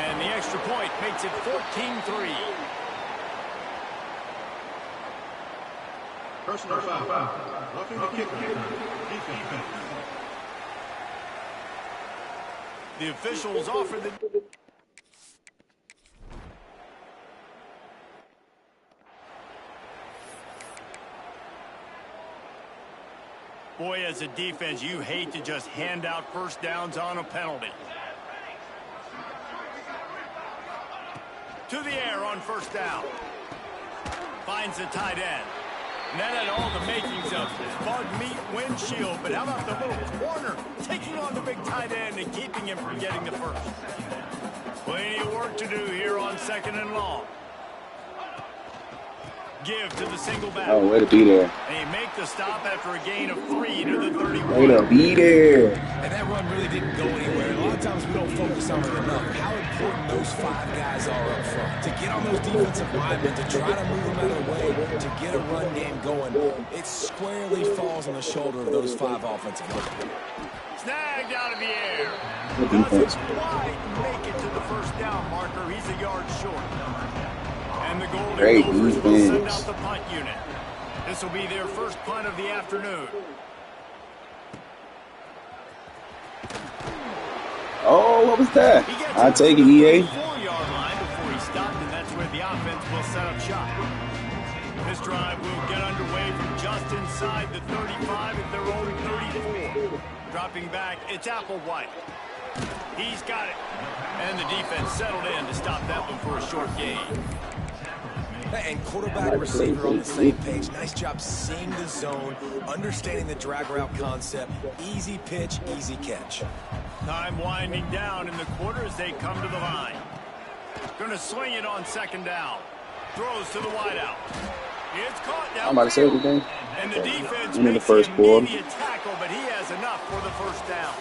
[SPEAKER 2] And the extra point makes it 14-3.
[SPEAKER 6] Personal foul. Roughing the kicker. Defense.
[SPEAKER 2] The officials offer the... Boy, as a defense, you hate to just hand out 1st downs on a penalty. To the air on 1st down. Finds the tight end. And that had all the makings of bug meat windshield. But how about the little corner taking on the big tight end and keeping him from getting the 1st? Plenty of work to do here on 2nd and long. Give to the single back.
[SPEAKER 1] Oh, way to be there.
[SPEAKER 2] And he make the stop after a gain of 3 to the 31.
[SPEAKER 1] Way to be there.
[SPEAKER 4] And that run really didn't go anywhere. A lot of times we don't focus on it enough. How important those 5 guys are up front. To get on those defensive linemen, to try to move them out of the way, to get a run game going, it squarely falls on the shoulder of those 5 offensive linemen.
[SPEAKER 2] Snagged out of the air.
[SPEAKER 1] Good defense.
[SPEAKER 2] Doesn't quite make it to the 1st down marker. He's a yard short. And the Golden
[SPEAKER 1] Great
[SPEAKER 2] Gophers will send
[SPEAKER 1] defense.
[SPEAKER 2] out the punt unit. This will be their 1st punt of the afternoon.
[SPEAKER 1] Oh, what was that?
[SPEAKER 2] He gets
[SPEAKER 1] I'll
[SPEAKER 2] out
[SPEAKER 1] take
[SPEAKER 2] to
[SPEAKER 1] it,
[SPEAKER 2] the
[SPEAKER 1] EA.
[SPEAKER 2] 4-yard line before he stopped, and that's where the offense will set up shop. This drive will get underway from just inside the 35 at their own 34. Dropping back, it's Applewhite. He's got it. And the defense settled in to stop that one for a short gain.
[SPEAKER 4] And quarterback and receiver on the same page. Nice job seeing the zone, understanding the drag route concept. Easy pitch, easy catch.
[SPEAKER 2] Time winding down in the quarter as they come to the line. Going to swing it on 2nd down. Throws to the wideout. It's caught down.
[SPEAKER 1] I'm about to say everything.
[SPEAKER 2] And the defense
[SPEAKER 1] In the
[SPEAKER 2] makes
[SPEAKER 1] first
[SPEAKER 2] the
[SPEAKER 1] quarter.
[SPEAKER 2] immediate tackle, but he has enough for the 1st down.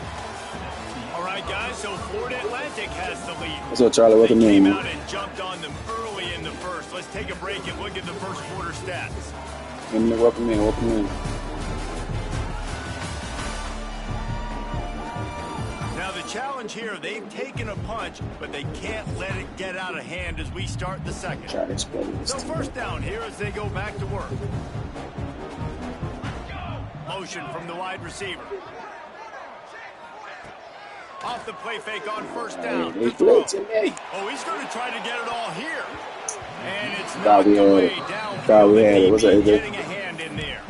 [SPEAKER 2] All right, guys, so Florida Atlantic has the lead.
[SPEAKER 1] What's up, Charlie? Welcome
[SPEAKER 2] They came
[SPEAKER 1] in.
[SPEAKER 2] out and jumped on them early in the 1st. Let's take a break and look at the 1st quarter stats.
[SPEAKER 1] Welcome in. Welcome in.
[SPEAKER 2] Now the challenge here. They've taken a punch, but they can't let it get out of hand as we start the second.
[SPEAKER 1] Try this play.
[SPEAKER 2] So first down here as they go back to work. Motion from the wide receiver. Off the play fake on first down.
[SPEAKER 1] They blitz me.
[SPEAKER 2] Oh, he's going to try to get it all here. And it's
[SPEAKER 1] Thought
[SPEAKER 2] knocked
[SPEAKER 1] we had
[SPEAKER 2] away
[SPEAKER 1] it.
[SPEAKER 2] downfield.
[SPEAKER 1] Thought we had it.
[SPEAKER 2] And
[SPEAKER 1] What's that, AJ?
[SPEAKER 2] getting a hand in there.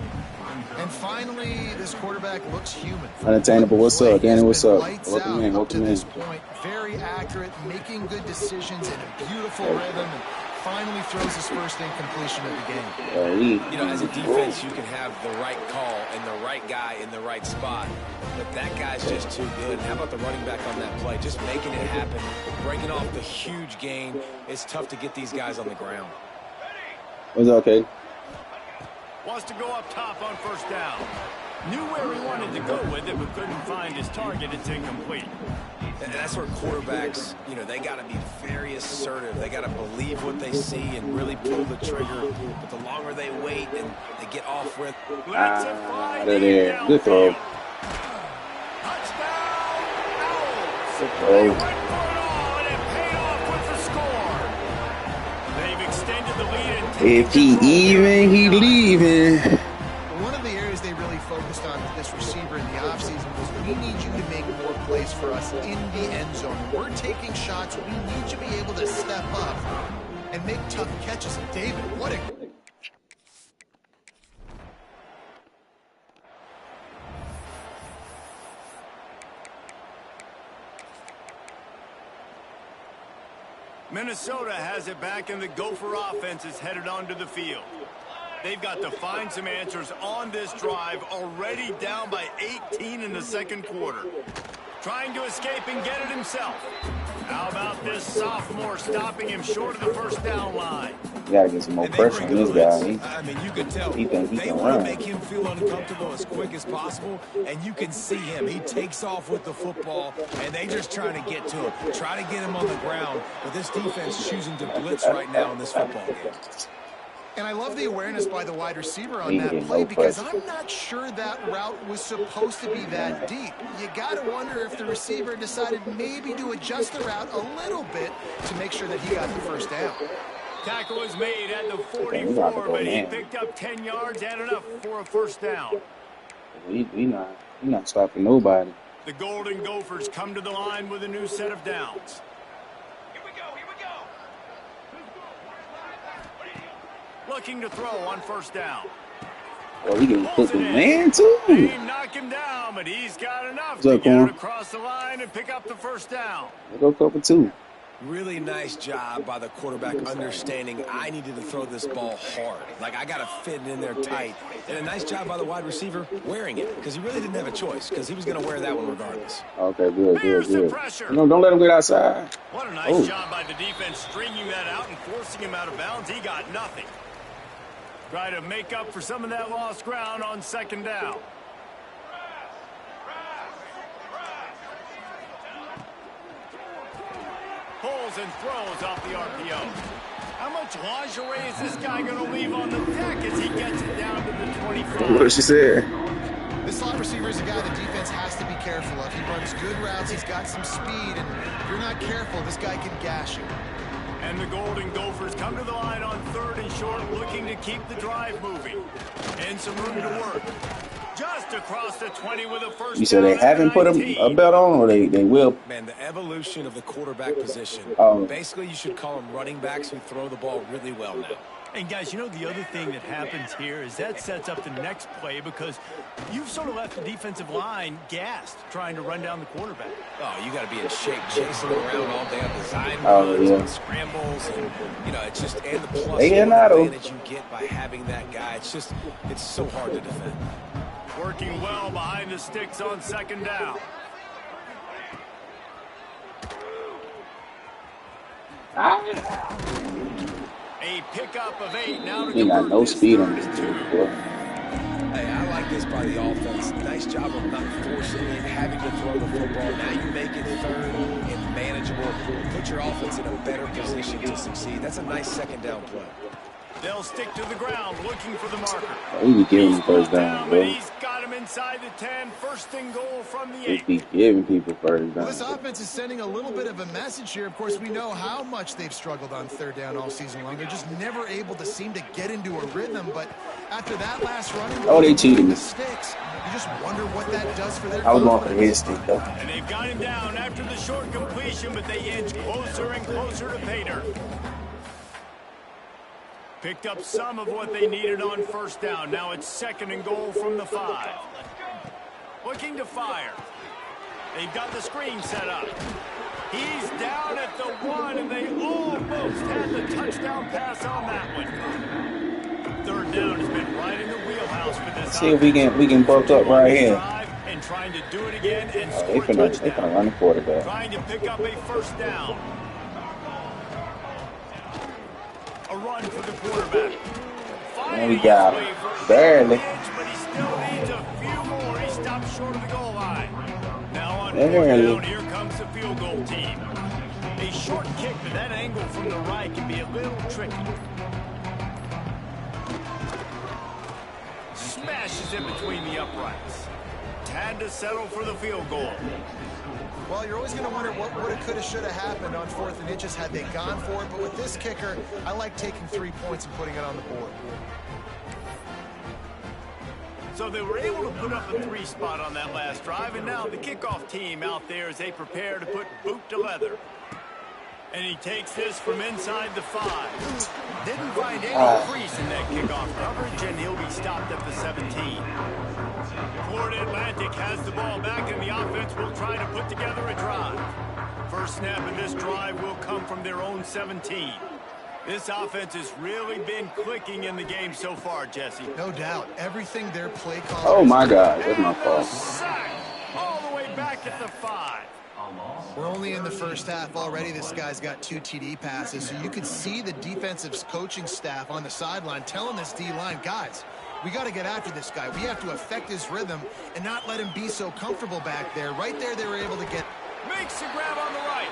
[SPEAKER 3] And finally, this quarterback looks human.
[SPEAKER 1] Unattainable. What's up, Danny? What's up?
[SPEAKER 3] Lights
[SPEAKER 1] Welcome
[SPEAKER 3] out
[SPEAKER 1] in.
[SPEAKER 3] up to
[SPEAKER 1] Welcome in.
[SPEAKER 3] this point. Very accurate, making good decisions in a beautiful rhythm, and finally throws his first incompletion of the game.
[SPEAKER 4] You know, as a defense, you can have the right call and the right guy in the right spot, but that guy's just too good. And how about the running back on that play? Just making it happen, breaking off the huge gain. It's tough to get these guys on the ground.
[SPEAKER 1] What's up, Kate?
[SPEAKER 2] Wants to go up top on first down. Knew where he wanted to go with it, but couldn't find his target. It's incomplete.
[SPEAKER 4] And that's where quarterbacks, you know, they got to be very assertive. They got to believe what they see and really pull the trigger. But the longer they wait and they get off with.
[SPEAKER 2] Let's it fly
[SPEAKER 1] Out of there. Good throw.
[SPEAKER 2] Touchdown, Owls.
[SPEAKER 1] Good
[SPEAKER 2] They
[SPEAKER 1] throw.
[SPEAKER 2] went for it all, and it paid off with the score. They've extended the lead and taken
[SPEAKER 1] If he
[SPEAKER 2] control.
[SPEAKER 1] even, he leaving.
[SPEAKER 3] One of the areas they really focused on with this receiver in the offseason was we need you to make more plays for us in the end zone. We're taking shots. We need you to be able to step up and make tough catches. And David, what a...
[SPEAKER 2] Minnesota has it back, and the Gopher offense is headed onto the field. They've got to find some answers on this drive, already down by 18 in the second quarter. Trying to escape and get it himself. How about this sophomore stopping him short of the first down line?
[SPEAKER 1] You gotta get some more pressure on this guy.
[SPEAKER 4] I mean, you can tell
[SPEAKER 1] He think he
[SPEAKER 4] they
[SPEAKER 1] can
[SPEAKER 4] want to
[SPEAKER 1] run.
[SPEAKER 4] make him feel uncomfortable as quick as possible, and you can see him. He takes off with the football, and they just trying to get to him, try to get him on the ground. But this defense choosing to blitz right now in this football game.
[SPEAKER 3] And I love the awareness by the wide receiver on
[SPEAKER 1] He
[SPEAKER 3] that
[SPEAKER 1] didn't
[SPEAKER 3] play
[SPEAKER 1] know
[SPEAKER 3] because
[SPEAKER 1] pressure.
[SPEAKER 3] I'm not sure that route was supposed to be that deep. You got to wonder if the receiver decided maybe to adjust the route a little bit to make sure that he got the first down.
[SPEAKER 2] Tackle was made at the
[SPEAKER 1] Okay, we got to
[SPEAKER 2] 44,
[SPEAKER 1] go,
[SPEAKER 2] but he
[SPEAKER 1] man.
[SPEAKER 2] picked up 10 yards and enough for a first down.
[SPEAKER 1] We not stopping nobody.
[SPEAKER 2] The Golden Gophers come to the line with a new set of downs. Looking to throw on first down.
[SPEAKER 1] Oh, he getting
[SPEAKER 2] Pulls
[SPEAKER 1] cooked
[SPEAKER 2] it
[SPEAKER 1] with
[SPEAKER 2] in.
[SPEAKER 1] man too.
[SPEAKER 2] They knock him down, but he's got enough
[SPEAKER 1] What's
[SPEAKER 2] to
[SPEAKER 1] up,
[SPEAKER 2] get
[SPEAKER 1] Corn?
[SPEAKER 2] it across the line and pick up the first down.
[SPEAKER 1] Let's go cover two.
[SPEAKER 4] Really nice job by the quarterback understanding I needed to throw this ball hard. Like, I got to fit it in there tight. And a nice job by the wide receiver wearing it because he really didn't have a choice because he was going to wear that one regardless.
[SPEAKER 1] Okay, good,
[SPEAKER 2] Here's the
[SPEAKER 1] good.
[SPEAKER 2] pressure.
[SPEAKER 1] No, don't let him get outside.
[SPEAKER 2] What a nice
[SPEAKER 1] Oh.
[SPEAKER 2] job by the defense stringing that out and forcing him out of bounds. He got nothing. Try to make up for some of that lost ground on second down. Pulls and throws off the RPO. How much lingerie is this guy going to leave on the deck as he gets it down to the 25?
[SPEAKER 1] What she said?
[SPEAKER 3] This slot receiver is a guy the defense has to be careful of. He runs good routes. He's got some speed. And if you're not careful, this guy can gash you.
[SPEAKER 2] And the Golden Gophers come to the line on third and short, looking to keep the drive moving. And some room to work. Just across the 20 with a first
[SPEAKER 1] You said they
[SPEAKER 2] down at
[SPEAKER 1] haven't put a
[SPEAKER 2] 19.
[SPEAKER 1] belt on, or they will.
[SPEAKER 4] Man, the evolution of the quarterback position.
[SPEAKER 1] Oh.
[SPEAKER 4] Basically, you should call them running backs who throw the ball really well now.
[SPEAKER 2] And guys, you know the other thing that happens here is that sets up the next play because you've sort of left the defensive line gassed trying to run down the quarterback.
[SPEAKER 4] Oh, you got to be in shape, chasing them around all day on design
[SPEAKER 1] Oh,
[SPEAKER 4] runs
[SPEAKER 1] yeah.
[SPEAKER 4] and scrambles, and you know it's just and the plus
[SPEAKER 1] They
[SPEAKER 4] one
[SPEAKER 1] in auto.
[SPEAKER 4] advantage you get by having that guy. It's so hard to defend.
[SPEAKER 2] Working well behind the sticks on second down. A pickup of 8 now to
[SPEAKER 1] He got
[SPEAKER 2] convert
[SPEAKER 1] no
[SPEAKER 2] this
[SPEAKER 1] speed on
[SPEAKER 2] third
[SPEAKER 1] this
[SPEAKER 2] and
[SPEAKER 1] dude,
[SPEAKER 2] 2.
[SPEAKER 1] boy.
[SPEAKER 4] Hey, I like this by the offense. Nice job of not forcing it, having to throw the football. Now you make it third and manageable. Put your offense in a better position to succeed. That's a nice second down play.
[SPEAKER 2] They'll stick to the ground looking for the marker.
[SPEAKER 1] We be giving him first down, bro.
[SPEAKER 2] He's got him inside the 10. First and goal from the 8.
[SPEAKER 1] We be giving people first down.
[SPEAKER 3] Well, this offense is sending a little bit of a message here. Of course, we know how much they've struggled on third down all season long. They're just never able to seem to get into a rhythm. But after that last run,
[SPEAKER 1] they cheated me.
[SPEAKER 3] Sticks, you just wonder what that does for their.
[SPEAKER 1] I was going for his stick, though.
[SPEAKER 2] And they've got him down after the short completion, but they inch closer and closer to pay dirt. Picked up some of what they needed on first down. Now it's second and goal from the 5. Looking to fire. They've got the screen set up. He's down at the 1, and they almost had the touchdown pass on that one. Third down has been right in the wheelhouse for this.
[SPEAKER 1] See if we can bulk up right here.
[SPEAKER 2] And trying to do it again and
[SPEAKER 1] They finna run the quarterback.
[SPEAKER 2] Trying to pick up a first down. A run for the quarterback.
[SPEAKER 1] And we got him. Barely.
[SPEAKER 2] But he still needs a few more. He stops short of the goal line. Now on
[SPEAKER 1] Barely.
[SPEAKER 2] fourth down, here comes the field goal team. A short kick, but that angle from the right can be a little tricky. Smashes it between the uprights. Had to settle for the field goal.
[SPEAKER 3] Well, you're always going to wonder what would have, could have, should have happened on 4th and inches had they gone for it. But with this kicker, I like taking 3 points and putting it on the board.
[SPEAKER 2] So they were able to put up a 3 spot on that last drive, and now the kickoff team out there as they prepare to put boot to leather. And he takes this from inside the 5. Didn't find any crease in that kickoff coverage, and he'll be stopped at the 17. Florida Atlantic has the ball back, and the offense will try to put together a drive. First snap of this drive will come from their own 17. This offense has really been clicking in the game so far, Jesse.
[SPEAKER 3] No doubt. Everything their play call.
[SPEAKER 1] Oh, my God. That's my fault.
[SPEAKER 2] Sack all the way back at the 5.
[SPEAKER 3] We're only in the first half already. This guy's got 2 TD passes, so you could see the defensive coaching staff on the sideline telling this D-line, guys, we got to get after this guy. We have to affect his rhythm and not let him be so comfortable back there. Right there, they were able to get.
[SPEAKER 2] Makes the grab on the right.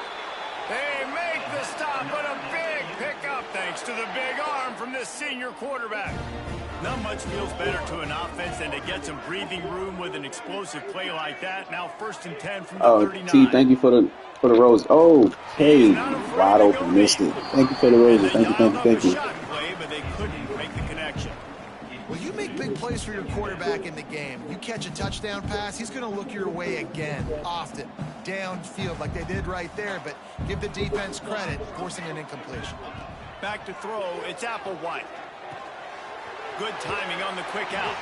[SPEAKER 2] They make the stop, but a big pickup thanks to the big arm from this senior quarterback. Not much feels better to an offense than to get some breathing room with an explosive play like that. Now 1st and 10 from the 39.
[SPEAKER 1] T, thank you for the rose. Oh, hey, wide open, missed it. Thank you for the roses. Thank you.
[SPEAKER 2] Shot play, but they couldn't make the connection.
[SPEAKER 3] Well, you make big plays for your quarterback in the game. You catch a touchdown pass, he's going to look your way again, often, downfield like they did right there. But give the defense credit, forcing an incompletion.
[SPEAKER 2] Back to throw, it's Applewhite. Good timing on the quick out.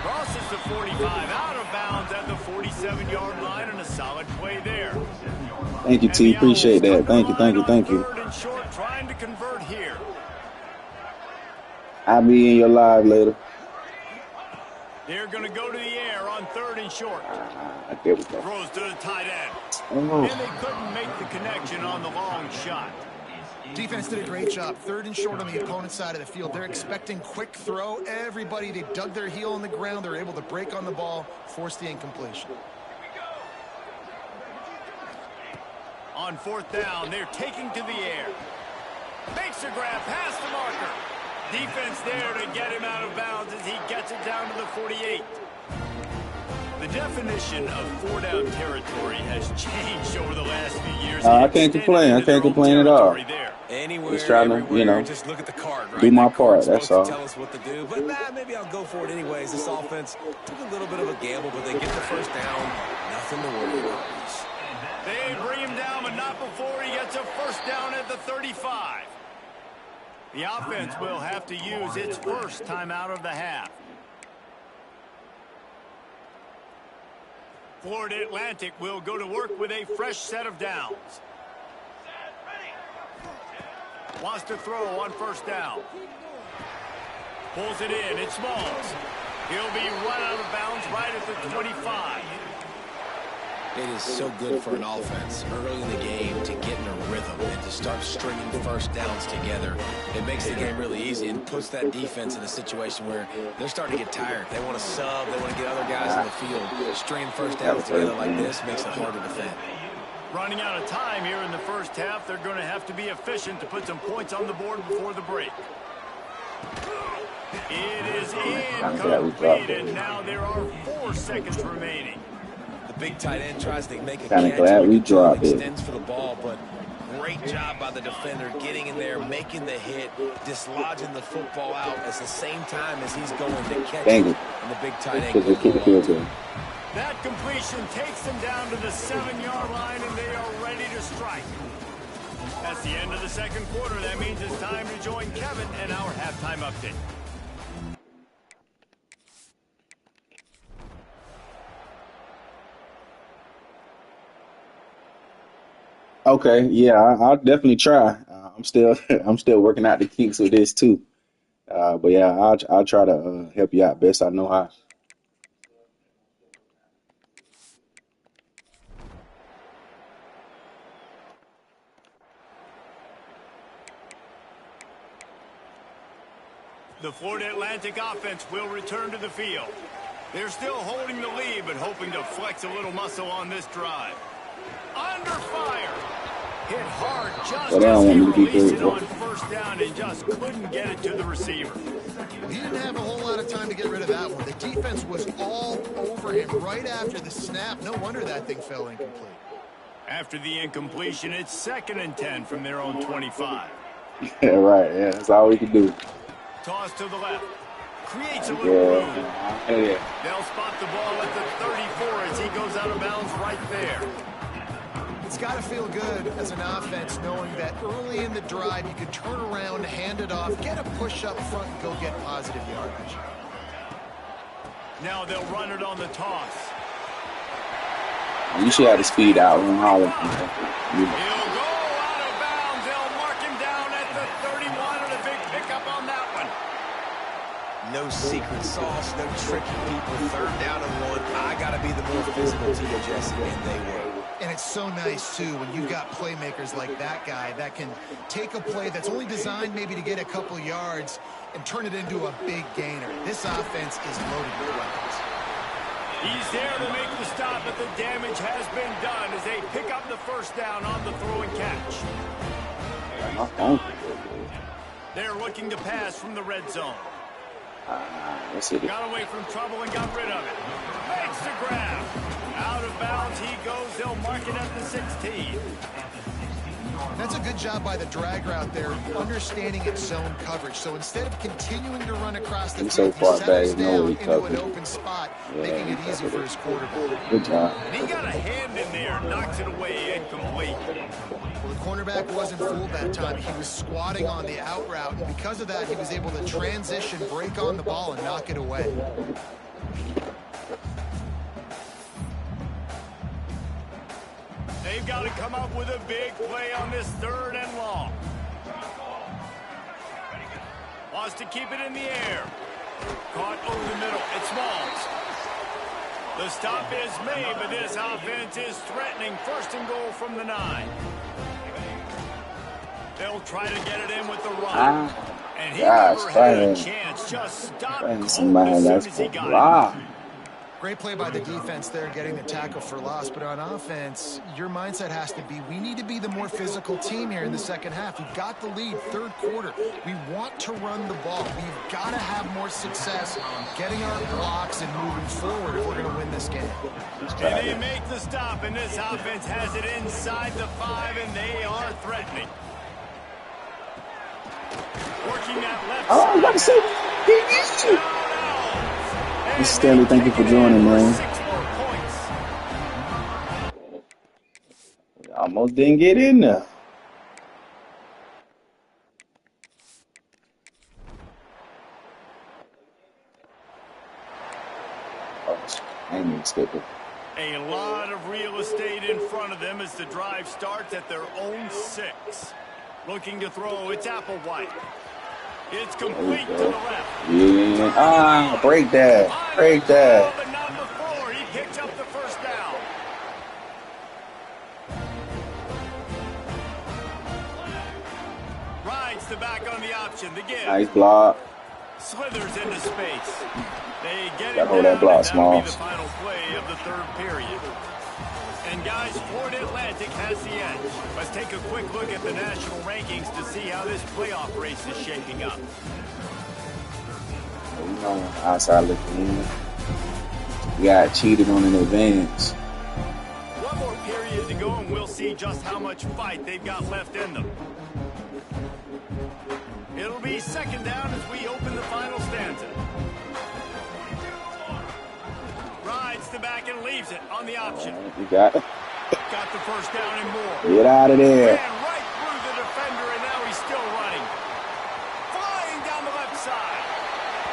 [SPEAKER 2] Crosses the 45, out of bounds at the 47-yard line, and a solid play there.
[SPEAKER 1] Thank you, T. Appreciate that. Thank you.
[SPEAKER 2] Third and short, trying to convert here.
[SPEAKER 1] I'll be in your live later.
[SPEAKER 2] They're going to go to the air on 3rd and short.
[SPEAKER 1] There we go.
[SPEAKER 2] Throws to the tight end.
[SPEAKER 1] Oh.
[SPEAKER 2] And they couldn't make the connection on the long shot.
[SPEAKER 3] Defense did a great job. 3rd and short on the opponent's side of the field. They're expecting quick throw. Everybody, they dug their heel on the ground. They're able to break on the ball, force the incompletion.
[SPEAKER 2] On 4th down, they're taking to the air. Makes a grab past the marker. Defense there to get him out of bounds as he gets it down to the 48. The definition of 4-down territory has changed over the last few years.
[SPEAKER 1] I can't complain. I can't complain at all.
[SPEAKER 4] Anywhere,
[SPEAKER 1] Just trying to,
[SPEAKER 4] just look at the card, right?
[SPEAKER 1] do my
[SPEAKER 4] That
[SPEAKER 1] part.
[SPEAKER 4] card's
[SPEAKER 1] That's
[SPEAKER 4] supposed
[SPEAKER 1] all.
[SPEAKER 4] to tell us what to do, but maybe I'll go for it anyways. This offense took a little bit of a gamble, but they get the first down. Nothing to worry about.
[SPEAKER 2] They bring him down, but not before he gets a first down at the 35. The offense will have to use its first timeout of the half. Florida Atlantic will go to work with a fresh set of downs. Wants to throw on 1st down. Pulls it in. It's Smalls. He'll be run out of bounds right at the 25.
[SPEAKER 4] It is so good for an offense early in the game to get in a rhythm and to start stringing first downs together. It makes the game really easy and puts that defense in a situation where they're starting to get tired. They want to sub. They want to get other guys in the field. Stringing first downs together like this makes it hard to defend.
[SPEAKER 2] Running out of time here in the first half. They're going to have to be efficient to put some points on the board before the break. It is
[SPEAKER 1] Kind of glad we dropped
[SPEAKER 2] incomplete,
[SPEAKER 1] it.
[SPEAKER 2] and now there are 4 seconds remaining.
[SPEAKER 4] The big tight end tries to make a
[SPEAKER 1] Kind of
[SPEAKER 4] catch
[SPEAKER 1] glad
[SPEAKER 4] like
[SPEAKER 1] we
[SPEAKER 4] a two and
[SPEAKER 1] dropped it.
[SPEAKER 4] extends for the ball, but great job by the defender getting in there, making the hit, dislodging the football out at the same time as he's going to catch it.
[SPEAKER 1] Dang it.
[SPEAKER 4] And the big tight end
[SPEAKER 1] Because they
[SPEAKER 4] goes
[SPEAKER 1] kick the field goal.
[SPEAKER 2] That completion takes them down to the 7-yard line, and they are ready to strike. That's the end of the second quarter. That means it's time to join Kevin and our halftime update.
[SPEAKER 1] Okay, yeah, I'll definitely try. I'm still I'm still working out the kinks with this too. But yeah, I'll try to help you out best I know how.
[SPEAKER 2] The Florida Atlantic offense will return to the field. They're still holding the lead, but hoping to flex a little muscle on this drive. Under fire. Hit hard just
[SPEAKER 1] Well, they
[SPEAKER 2] as
[SPEAKER 1] don't
[SPEAKER 2] he
[SPEAKER 1] want me to be
[SPEAKER 2] released
[SPEAKER 1] good.
[SPEAKER 2] it on first down and just couldn't get it to the receiver.
[SPEAKER 3] He didn't have a whole lot of time to get rid of that one. The defense was all over him right after the snap. No wonder that thing fell incomplete.
[SPEAKER 2] After the incompletion, it's 2nd and 10 from their own 25.
[SPEAKER 1] Yeah, right. Yeah, that's all we can do.
[SPEAKER 2] Toss to the left. Creates a little
[SPEAKER 1] Yeah,
[SPEAKER 2] room.
[SPEAKER 1] yeah.
[SPEAKER 2] They'll spot the ball at the 34 as he goes out of bounds right there.
[SPEAKER 3] It's got to feel good as an offense knowing that early in the drive you can turn around, hand it off, get a push up front, and go get positive yardage.
[SPEAKER 2] Now they'll run it on the toss.
[SPEAKER 1] You should have the speed out and holler.
[SPEAKER 2] He'll go out of bounds. They'll mark him down at the 31, and a big pickup on that one.
[SPEAKER 4] No secret sauce, no tricky people. 3rd down and 1. I got to be the more physical team, Jesse, and they were.
[SPEAKER 3] And it's so nice, too, when you've got playmakers like that guy that can take a play that's only designed maybe to get a couple yards and turn it into a big gainer. This offense is loaded with weapons.
[SPEAKER 2] He's there to make the stop, but the damage has been done as they pick up the first down on the throw and catch. They're looking to pass from the red zone.
[SPEAKER 1] Let's hit it.
[SPEAKER 2] Got away from trouble and got rid of it. Makes the grab. Out of bounds he goes. They'll mark it at the 16.
[SPEAKER 3] That's a good job by the drag route there, understanding its zone coverage. So instead of continuing to run across the
[SPEAKER 1] He's so
[SPEAKER 3] field, he
[SPEAKER 1] far back,
[SPEAKER 3] settles
[SPEAKER 1] you know
[SPEAKER 3] down
[SPEAKER 1] what he
[SPEAKER 3] into an
[SPEAKER 1] covered.
[SPEAKER 3] open spot,
[SPEAKER 1] Yeah,
[SPEAKER 3] making
[SPEAKER 1] he
[SPEAKER 3] it easy
[SPEAKER 1] covered
[SPEAKER 3] for
[SPEAKER 1] it.
[SPEAKER 3] his quarterback.
[SPEAKER 1] Good job.
[SPEAKER 2] And he got a hand in there, knocks it away, incomplete.
[SPEAKER 3] Well, the cornerback wasn't fooled that time. He was squatting on the out route, and because of that, he was able to transition, break on the ball, and knock it away.
[SPEAKER 2] They've got to come up with a big play on this 3rd and long. Wants to keep it in the air. Caught over the middle. It's Smalls. The stop is made, but this offense is threatening. 1st and goal from the 9. They'll try to get it in with the run. And he never had a chance. Just stopped cold as soon as he got it.
[SPEAKER 3] Great play by the defense there, getting the tackle for loss. But on offense, your mindset has to be, we need to be the more physical team here in the second half. We've got the lead, 3rd quarter. We want to run the ball. We've got to have more success getting our blocks and moving forward if we're going to win this game.
[SPEAKER 2] And they make the stop, and this offense has it inside the 5, and they are threatening. Working that left side.
[SPEAKER 1] Oh, I got to say, Mr. Stanley, thank you for joining, man.
[SPEAKER 2] 6 more points.
[SPEAKER 1] Almost didn't get in there. Oh, I ain't even skipping.
[SPEAKER 2] A lot of real estate in front of them as the drive starts at their own 6. Looking to throw, it's Applewhite. It's complete to the left.
[SPEAKER 1] Yeah. Break that. Break that.
[SPEAKER 2] But not before. He picked up the first down. Rides the back on the option. The give.
[SPEAKER 1] Nice block.
[SPEAKER 2] Slithers into space. They get it
[SPEAKER 1] Gotta hold
[SPEAKER 2] down,
[SPEAKER 1] that block,
[SPEAKER 2] and that'll be the
[SPEAKER 1] Smalls.
[SPEAKER 2] final play of the 3rd period. And guys, Florida Atlantic has the edge. Let's take a quick look at the national rankings to see how this playoff race is shaping up.
[SPEAKER 1] know, on the outside looking in. We got cheated on in advance.
[SPEAKER 2] One more period to go, and we'll see just how much fight they've got left in them. It'll be second down as we open the final stanza. Rides the back and leaves it on the option.
[SPEAKER 1] We got
[SPEAKER 2] the first down and more.
[SPEAKER 1] Get out of there.
[SPEAKER 2] Ran right through the defender, and now he's still running. Flying down the left side.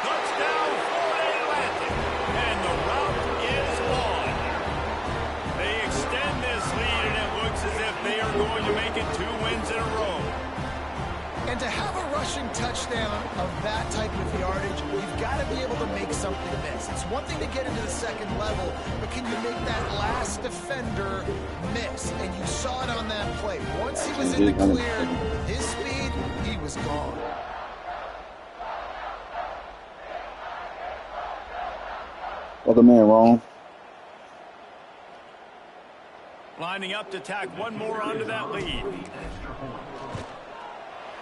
[SPEAKER 2] Touchdown, Florida Atlantic. And the route is on. They extend this lead, and it looks as if they are going to make it 2 wins in a row.
[SPEAKER 3] And to have a rushing touchdown of that type of yardage, you've got to be able to make something miss. It's one thing to get into the second level, but can you make that last defender miss? And you saw it on that play. Once he was in the clear, his speed, he was gone.
[SPEAKER 1] Other man wrong.
[SPEAKER 2] Lining up to tack one more onto that lead.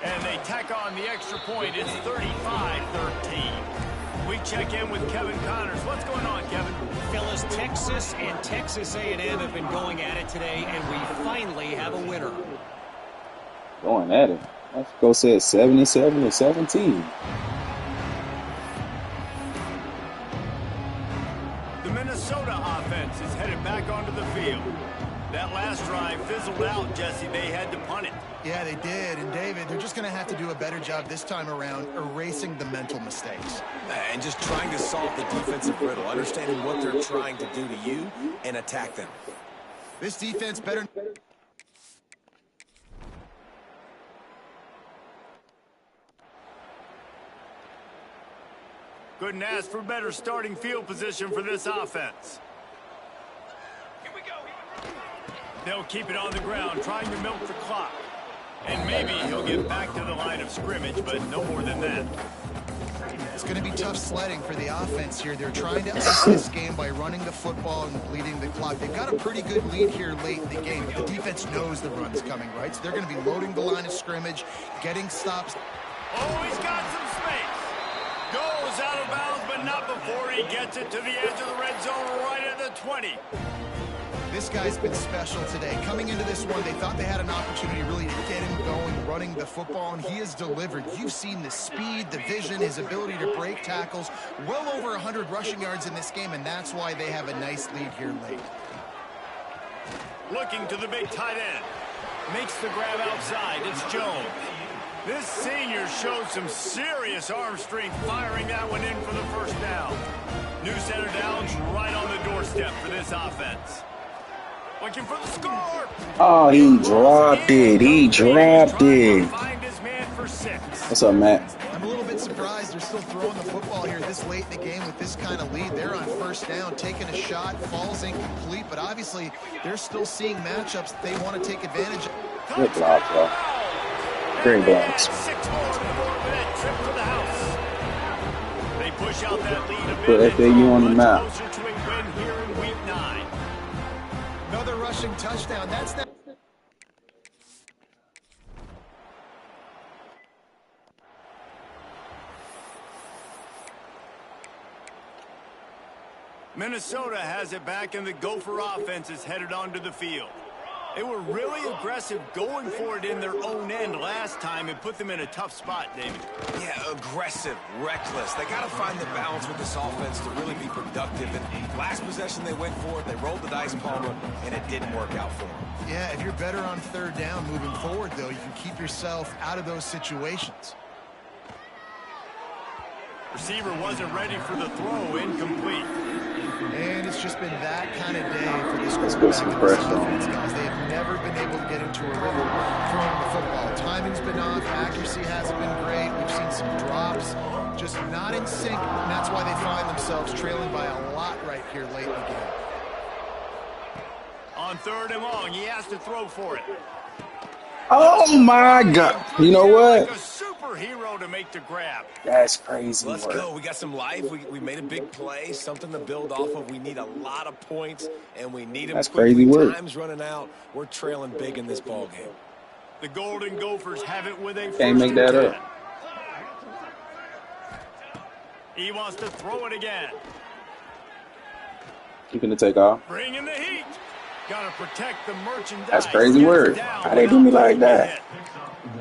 [SPEAKER 2] And they tack on the extra point. It's 35-13. We check in with Kevin Connors. What's going on, Kevin?
[SPEAKER 5] Fellas, Texas and Texas A&M have been going at it today, and we finally have a winner.
[SPEAKER 1] Going at it. Let's go say it's 77-17.
[SPEAKER 2] The Minnesota offense is headed back onto the field. That last drive fizzled out, Jesse. They had to punt it.
[SPEAKER 3] Yeah, they did. And, David, they're just going to have to do a better job this time around erasing the mental mistakes.
[SPEAKER 4] And just trying to solve the defensive riddle, understanding what they're trying to do to you and attack them.
[SPEAKER 3] This defense better...
[SPEAKER 2] Couldn't ask for better starting field position for this offense. They'll keep it on the ground, trying to milk the clock. And maybe he'll get back to the line of scrimmage, but no more than that.
[SPEAKER 3] It's going to be tough sledding for the offense here. They're trying to ice this game by running the football and bleeding the clock. They've got a pretty good lead here late in the game. The defense knows the run's coming, right? So they're going to be loading the line of scrimmage, getting stops.
[SPEAKER 2] Oh, he's got some space. Goes out of bounds, but not before he gets it to the edge of the red zone right at the 20.
[SPEAKER 3] This guy's been special today. Coming into this one, they thought they had an opportunity really to get him going, running the football, and he has delivered. You've seen the speed, the vision, his ability to break tackles. Well over 100 rushing yards in this game, and that's why they have a nice lead here late.
[SPEAKER 2] Looking to the big tight end. Makes the grab outside. It's Jones. This senior showed some serious arm strength firing that one in for the first down. New center downs right on the doorstep for this offense. Looking for the score.
[SPEAKER 1] Oh, he dropped it. He dropped it.
[SPEAKER 2] Find his man for 6.
[SPEAKER 1] What's up, Matt?
[SPEAKER 3] I'm a little bit surprised they're still throwing the football here this late in the game with this kind of lead. They're on first down, taking a shot, falls incomplete, but obviously they're still seeing matchups that they want to take advantage of.
[SPEAKER 1] Good block, bro. Great blocks.
[SPEAKER 2] 6 more to the board with that trip to the house. They push out that lead a bit.
[SPEAKER 1] Put FAU on the map.
[SPEAKER 2] Closer to a win here in week 9.
[SPEAKER 3] Another rushing touchdown. That's not...
[SPEAKER 2] Minnesota has it back, and the Gopher offense is headed onto the field. They were really aggressive going for it in their own end last time and put them in a tough spot, David.
[SPEAKER 4] Yeah, aggressive, reckless. They got to find the balance with this offense to really be productive. And last possession they went for it, they rolled the dice, Palmer, and it didn't work out for them.
[SPEAKER 3] Yeah, if you're better on third down moving forward, though, you can keep yourself out of those situations.
[SPEAKER 2] Receiver wasn't ready for the throw, incomplete.
[SPEAKER 3] And it's just been that kind of day for this
[SPEAKER 1] Let's go some pressure.
[SPEAKER 3] defense, guys. They have never been able to get into a rhythm throwing the football. Timing's been off. Accuracy hasn't been great. We've seen some drops, just not in sync, and that's why they find themselves trailing by a lot right here late in the game.
[SPEAKER 2] On 3rd and long, he has to throw for it.
[SPEAKER 1] Oh, my God. You know what?
[SPEAKER 2] Like a superhero to make the grab.
[SPEAKER 1] That's crazy.
[SPEAKER 4] Let's
[SPEAKER 1] work.
[SPEAKER 4] go. We got some life. We made a big play, something to build off of. We need a lot of points, and we need them
[SPEAKER 1] That's
[SPEAKER 4] quickly.
[SPEAKER 1] crazy work.
[SPEAKER 4] Time's running out. We're trailing big in this ball game.
[SPEAKER 2] The Golden Gophers have it with a
[SPEAKER 1] Can't make that up.
[SPEAKER 2] He wants to throw it again.
[SPEAKER 1] Keeping the takeoff.
[SPEAKER 2] Bring in the heat. Got to protect the merchandise.
[SPEAKER 1] That's crazy word. How they do me like that?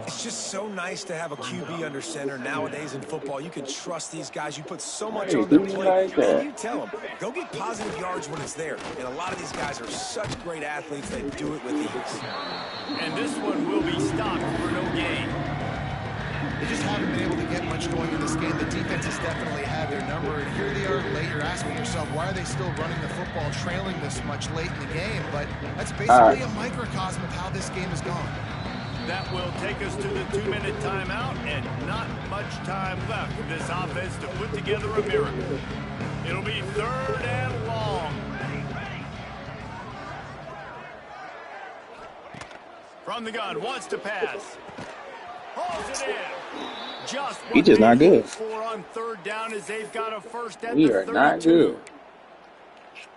[SPEAKER 4] It's just so nice to have a QB under center. Nowadays in football, you can trust these guys. You put so much on their plate. And you tell them, go get positive yards when it's there. And a lot of these guys are such great athletes, they do it with ease.
[SPEAKER 2] And this one will be stopped for no gain.
[SPEAKER 3] They just haven't been able to get much going in this game. The defense has definitely had their number. And here they are late. You're asking yourself, why are they still running the football, trailing this much late in the game? But that's basically a microcosm of how this game has gone.
[SPEAKER 2] That will take us to the 2-minute timeout, and not much time left for this offense to put together a miracle. It'll be 3rd and long. From the gun, wants to pass. Holds it in. Just
[SPEAKER 1] He just not good.
[SPEAKER 2] For on 3rd down as they've got a first at
[SPEAKER 1] We
[SPEAKER 2] the
[SPEAKER 1] are
[SPEAKER 2] 32.
[SPEAKER 1] not good.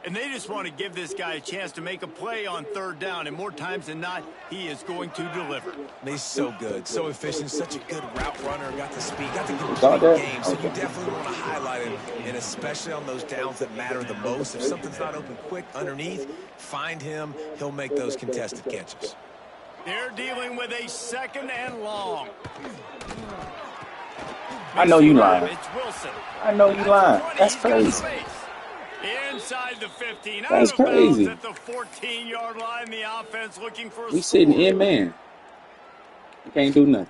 [SPEAKER 2] And they just want to give this guy a chance to make a play on 3rd down, and more times than not, he is going to deliver.
[SPEAKER 4] He's so good, so efficient, such a good route runner, got the speed, got the complete game, so you definitely want to highlight him, and especially on those downs that matter the most. If something's not open quick underneath, find him, he'll make those contested catches.
[SPEAKER 2] They're dealing with a 2nd and long.
[SPEAKER 1] I know you lying.
[SPEAKER 2] It's Wilson.
[SPEAKER 1] I know you lying. That's crazy.
[SPEAKER 2] Inside the 15.
[SPEAKER 1] That's crazy.
[SPEAKER 2] At the 14-yard line, the offense looking for a
[SPEAKER 1] We sitting in man. We can't do nothing.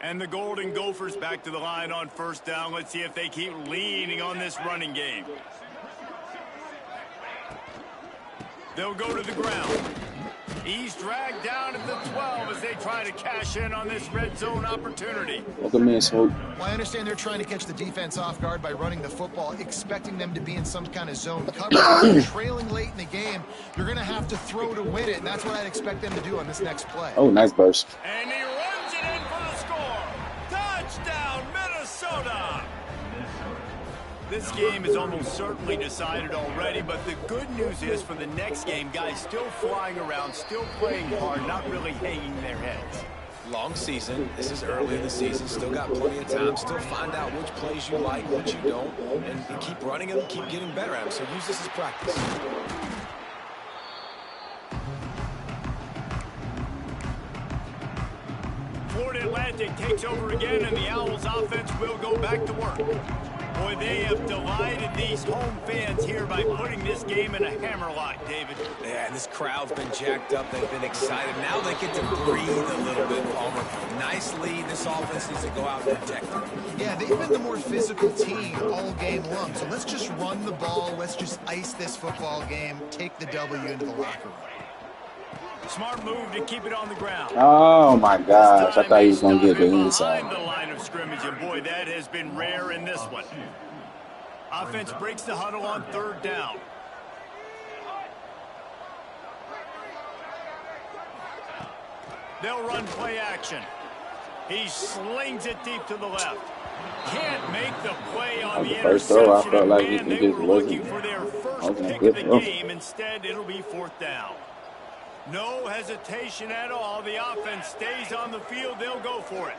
[SPEAKER 2] And the Golden Gophers back to the line on 1st down. Let's see if they keep leaning on this running game. They'll go to the ground. He's dragged down at the 12 as they try to cash in on this red zone opportunity.
[SPEAKER 1] Welcome in, Swoop.
[SPEAKER 3] Well, I understand they're trying to catch the defense off guard by running the football, expecting them to be in some kind of zone coverage. Trailing late in the game, you're going to have to throw to win it, and that's what I'd expect them to do on this next play.
[SPEAKER 1] Oh, nice burst.
[SPEAKER 2] And he runs it in for the score. Touchdown, Minnesota! This game is almost certainly decided already, but the good news is for the next game, guys still flying around, still playing hard, not really hanging their heads.
[SPEAKER 4] Long season. This is early in the season. Still got plenty of time. Still find out which plays you like, which you don't, and keep running them, keep getting better at them. So use this as practice.
[SPEAKER 2] Florida Atlantic takes over again, and the Owls offense will go back to work. Boy, they have delighted these home fans here by putting this game in a hammerlock, David.
[SPEAKER 4] Yeah, and this crowd's been jacked up. They've been excited. Now they get to breathe a little bit, Palmer. Nice lead. This offense needs to go out and protect it.
[SPEAKER 3] Yeah, they've been the more physical team all game long. So let's just run the ball. Let's just ice this football game, take the W into the locker room.
[SPEAKER 2] Smart move to keep it on the ground.
[SPEAKER 1] Oh, my gosh. I thought he was going to get the inside.
[SPEAKER 2] The line of scrimmage, and boy, that has been rare in this one. Offense breaks the huddle on 3rd down. They'll run play action. He slings it deep to the left. Can't make the play on the
[SPEAKER 1] first throw, I
[SPEAKER 2] interception.
[SPEAKER 1] felt like
[SPEAKER 2] And
[SPEAKER 1] it
[SPEAKER 2] they
[SPEAKER 1] just
[SPEAKER 2] were
[SPEAKER 1] wasn't.
[SPEAKER 2] looking for their first pick
[SPEAKER 1] Good
[SPEAKER 2] of the
[SPEAKER 1] throw.
[SPEAKER 2] game. Instead, it'll be 4th down. No hesitation at all. The offense stays on the field. They'll go for it.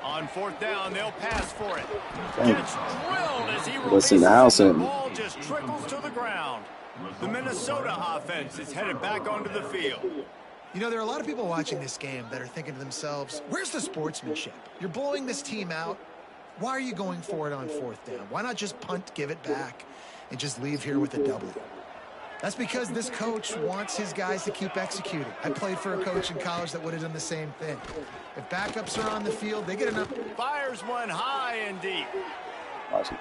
[SPEAKER 2] On 4th down, they'll pass for it. Gets drilled as he
[SPEAKER 1] What's in the house
[SPEAKER 2] releases,
[SPEAKER 1] at
[SPEAKER 2] and the
[SPEAKER 1] me?
[SPEAKER 2] ball just trickles to the ground. The Minnesota offense is headed back onto the field.
[SPEAKER 3] You know, there are a lot of people watching this game that are thinking to themselves, where's the sportsmanship? You're blowing this team out. Why are you going for it on 4th down? Why not just punt, give it back, and just leave here with a W? That's because this coach wants his guys to keep executing. I played for a coach in college that would have done the same thing. If backups are on the field, they get enough.
[SPEAKER 2] Fires one high and deep.
[SPEAKER 1] Awesome.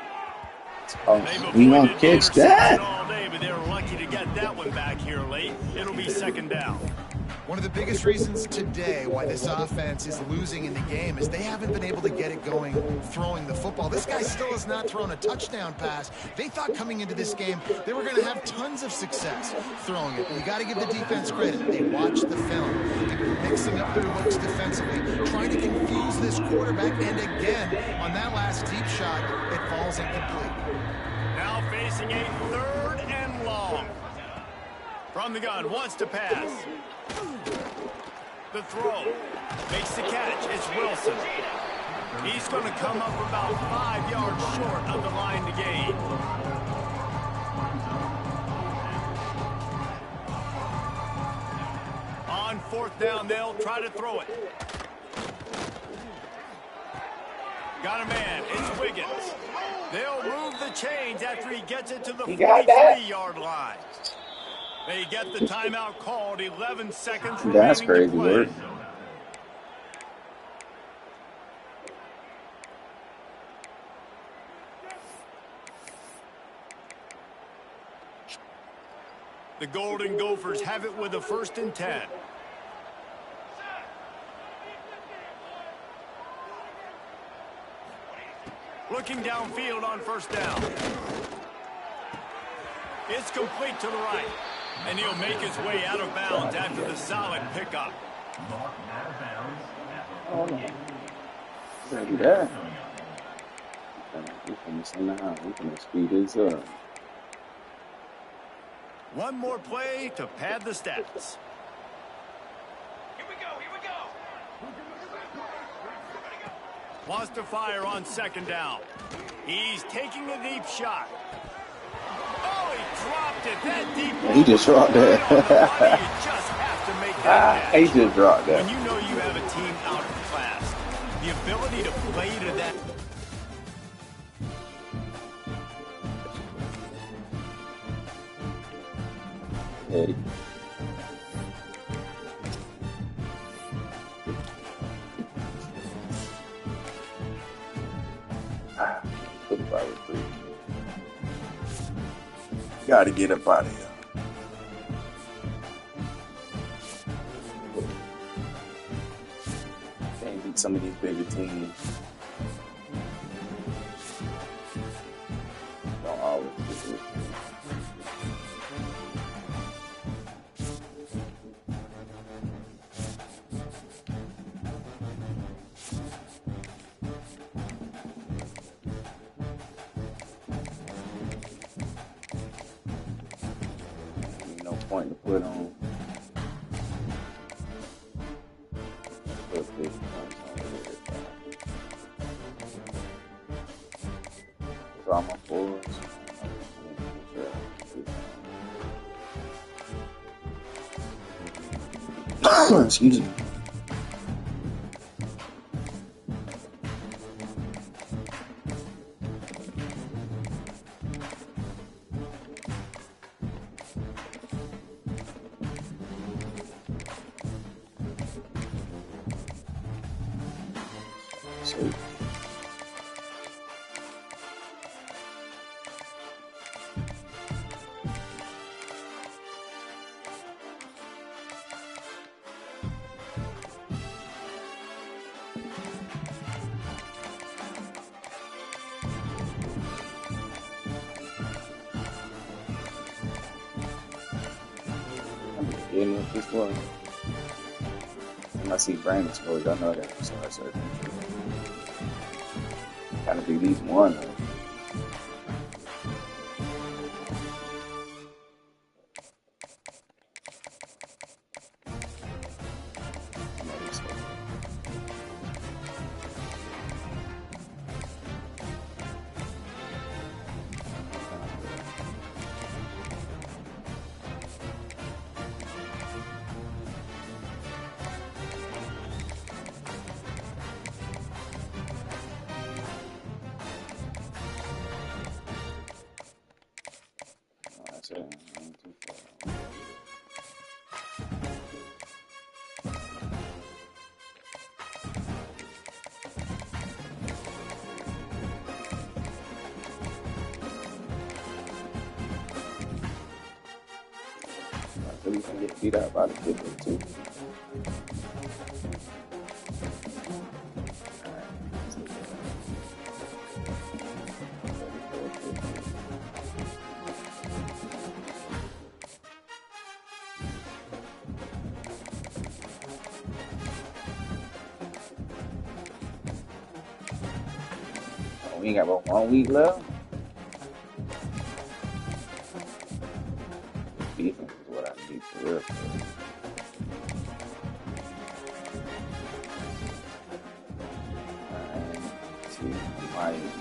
[SPEAKER 1] Oh, we gonna catch that?
[SPEAKER 2] All day, but they're lucky to get that one back here late. It'll be 2nd down.
[SPEAKER 3] One of the biggest reasons today why this offense is losing in the game is they haven't been able to get it going throwing the football. This guy still has not thrown a touchdown pass. They thought coming into this game they were going to have tons of success throwing it. You got to give the defense credit. They watched the film. They were mixing up their looks defensively, trying to confuse this quarterback. And again, on that last deep shot, it falls incomplete.
[SPEAKER 2] Now facing a 3rd From the gun, wants to pass. The throw. Makes the catch. It's Wilson. He's going to come up about 5 yards short of the line to gain. On 4th down, they'll try to throw it. Got a man. It's Wiggins. They'll move the chains after he gets it to the 43-yard line. They get the timeout called. 11 seconds remaining.
[SPEAKER 1] That's crazy work.
[SPEAKER 2] The Golden Gophers have it with a 1st and 10. Looking downfield on 1st down. It's complete to the right. And he'll make his way out of bounds after the solid pickup.
[SPEAKER 1] Oh, no. Gotta do that. We can send the house. We can speed this up.
[SPEAKER 2] One more play to pad the stats.
[SPEAKER 6] Here we go.
[SPEAKER 2] Wants to fire on 2nd down. He's taking a deep shot. Oh, he dropped it. That deep ball.
[SPEAKER 1] He just dropped that.
[SPEAKER 2] You just have to make that catch.
[SPEAKER 1] He just dropped that.
[SPEAKER 2] When you know you have a team out of class, the ability to play to that.
[SPEAKER 1] Eddie. Got to get up out of here. Can't beat some of these bigger teams. Don't always do it. Point to put on. Put big points on it. With all my forwards. Excuse me. Getting with this one. When I see Brandon scores, I know I got to start searching. Gotta be at least one. You can get beat up by the kid too. We ain't got about 1 week left. Defense is what I need. For real. Let's see, Miami.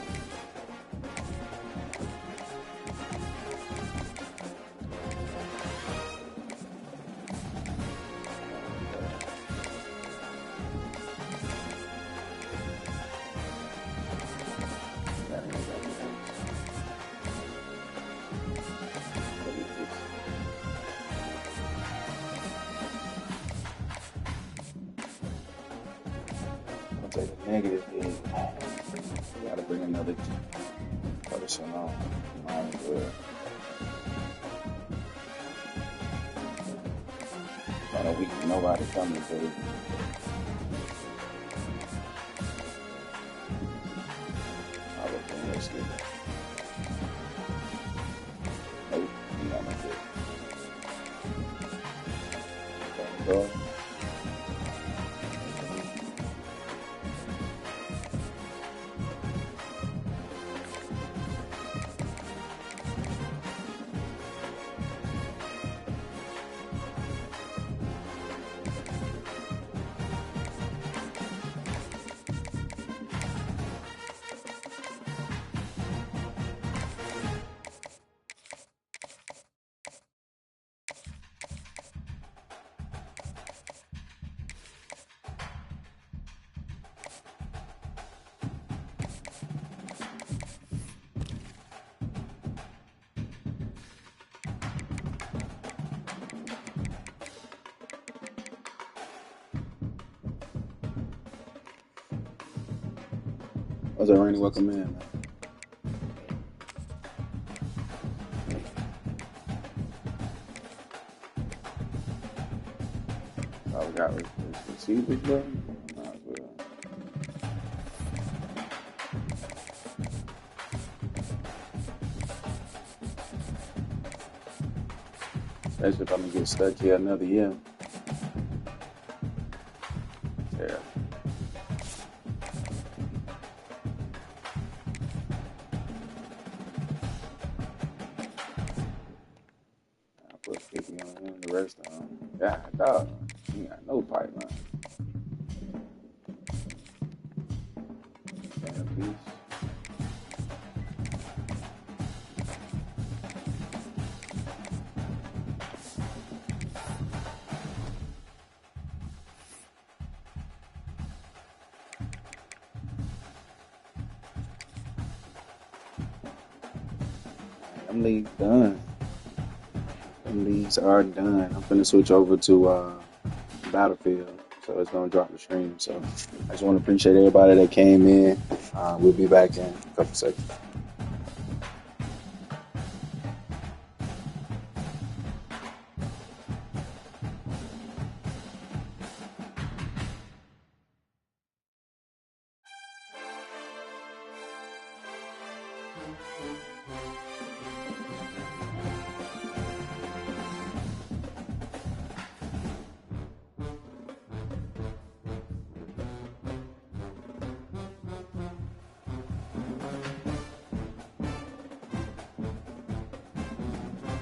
[SPEAKER 1] I'll take the negative here. Gotta bring another person on. Might as well. On a week, nobody coming, baby. I would think let's get it. Nope, we got no good. Can't go. What's up, Randy? Welcome in, man. Oh, we got receivers, bro. Might as well. Especially if I'm gonna get stuck here another year. Yeah. I put 50 on him, the rest of them. God, dog. He got no pipeline. Damn piece. Them leagues done. Them leagues are done. I'm finna switch over to Battlefield, so it's gonna drop the stream. So I just want to appreciate everybody that came in. We'll be back in a couple seconds.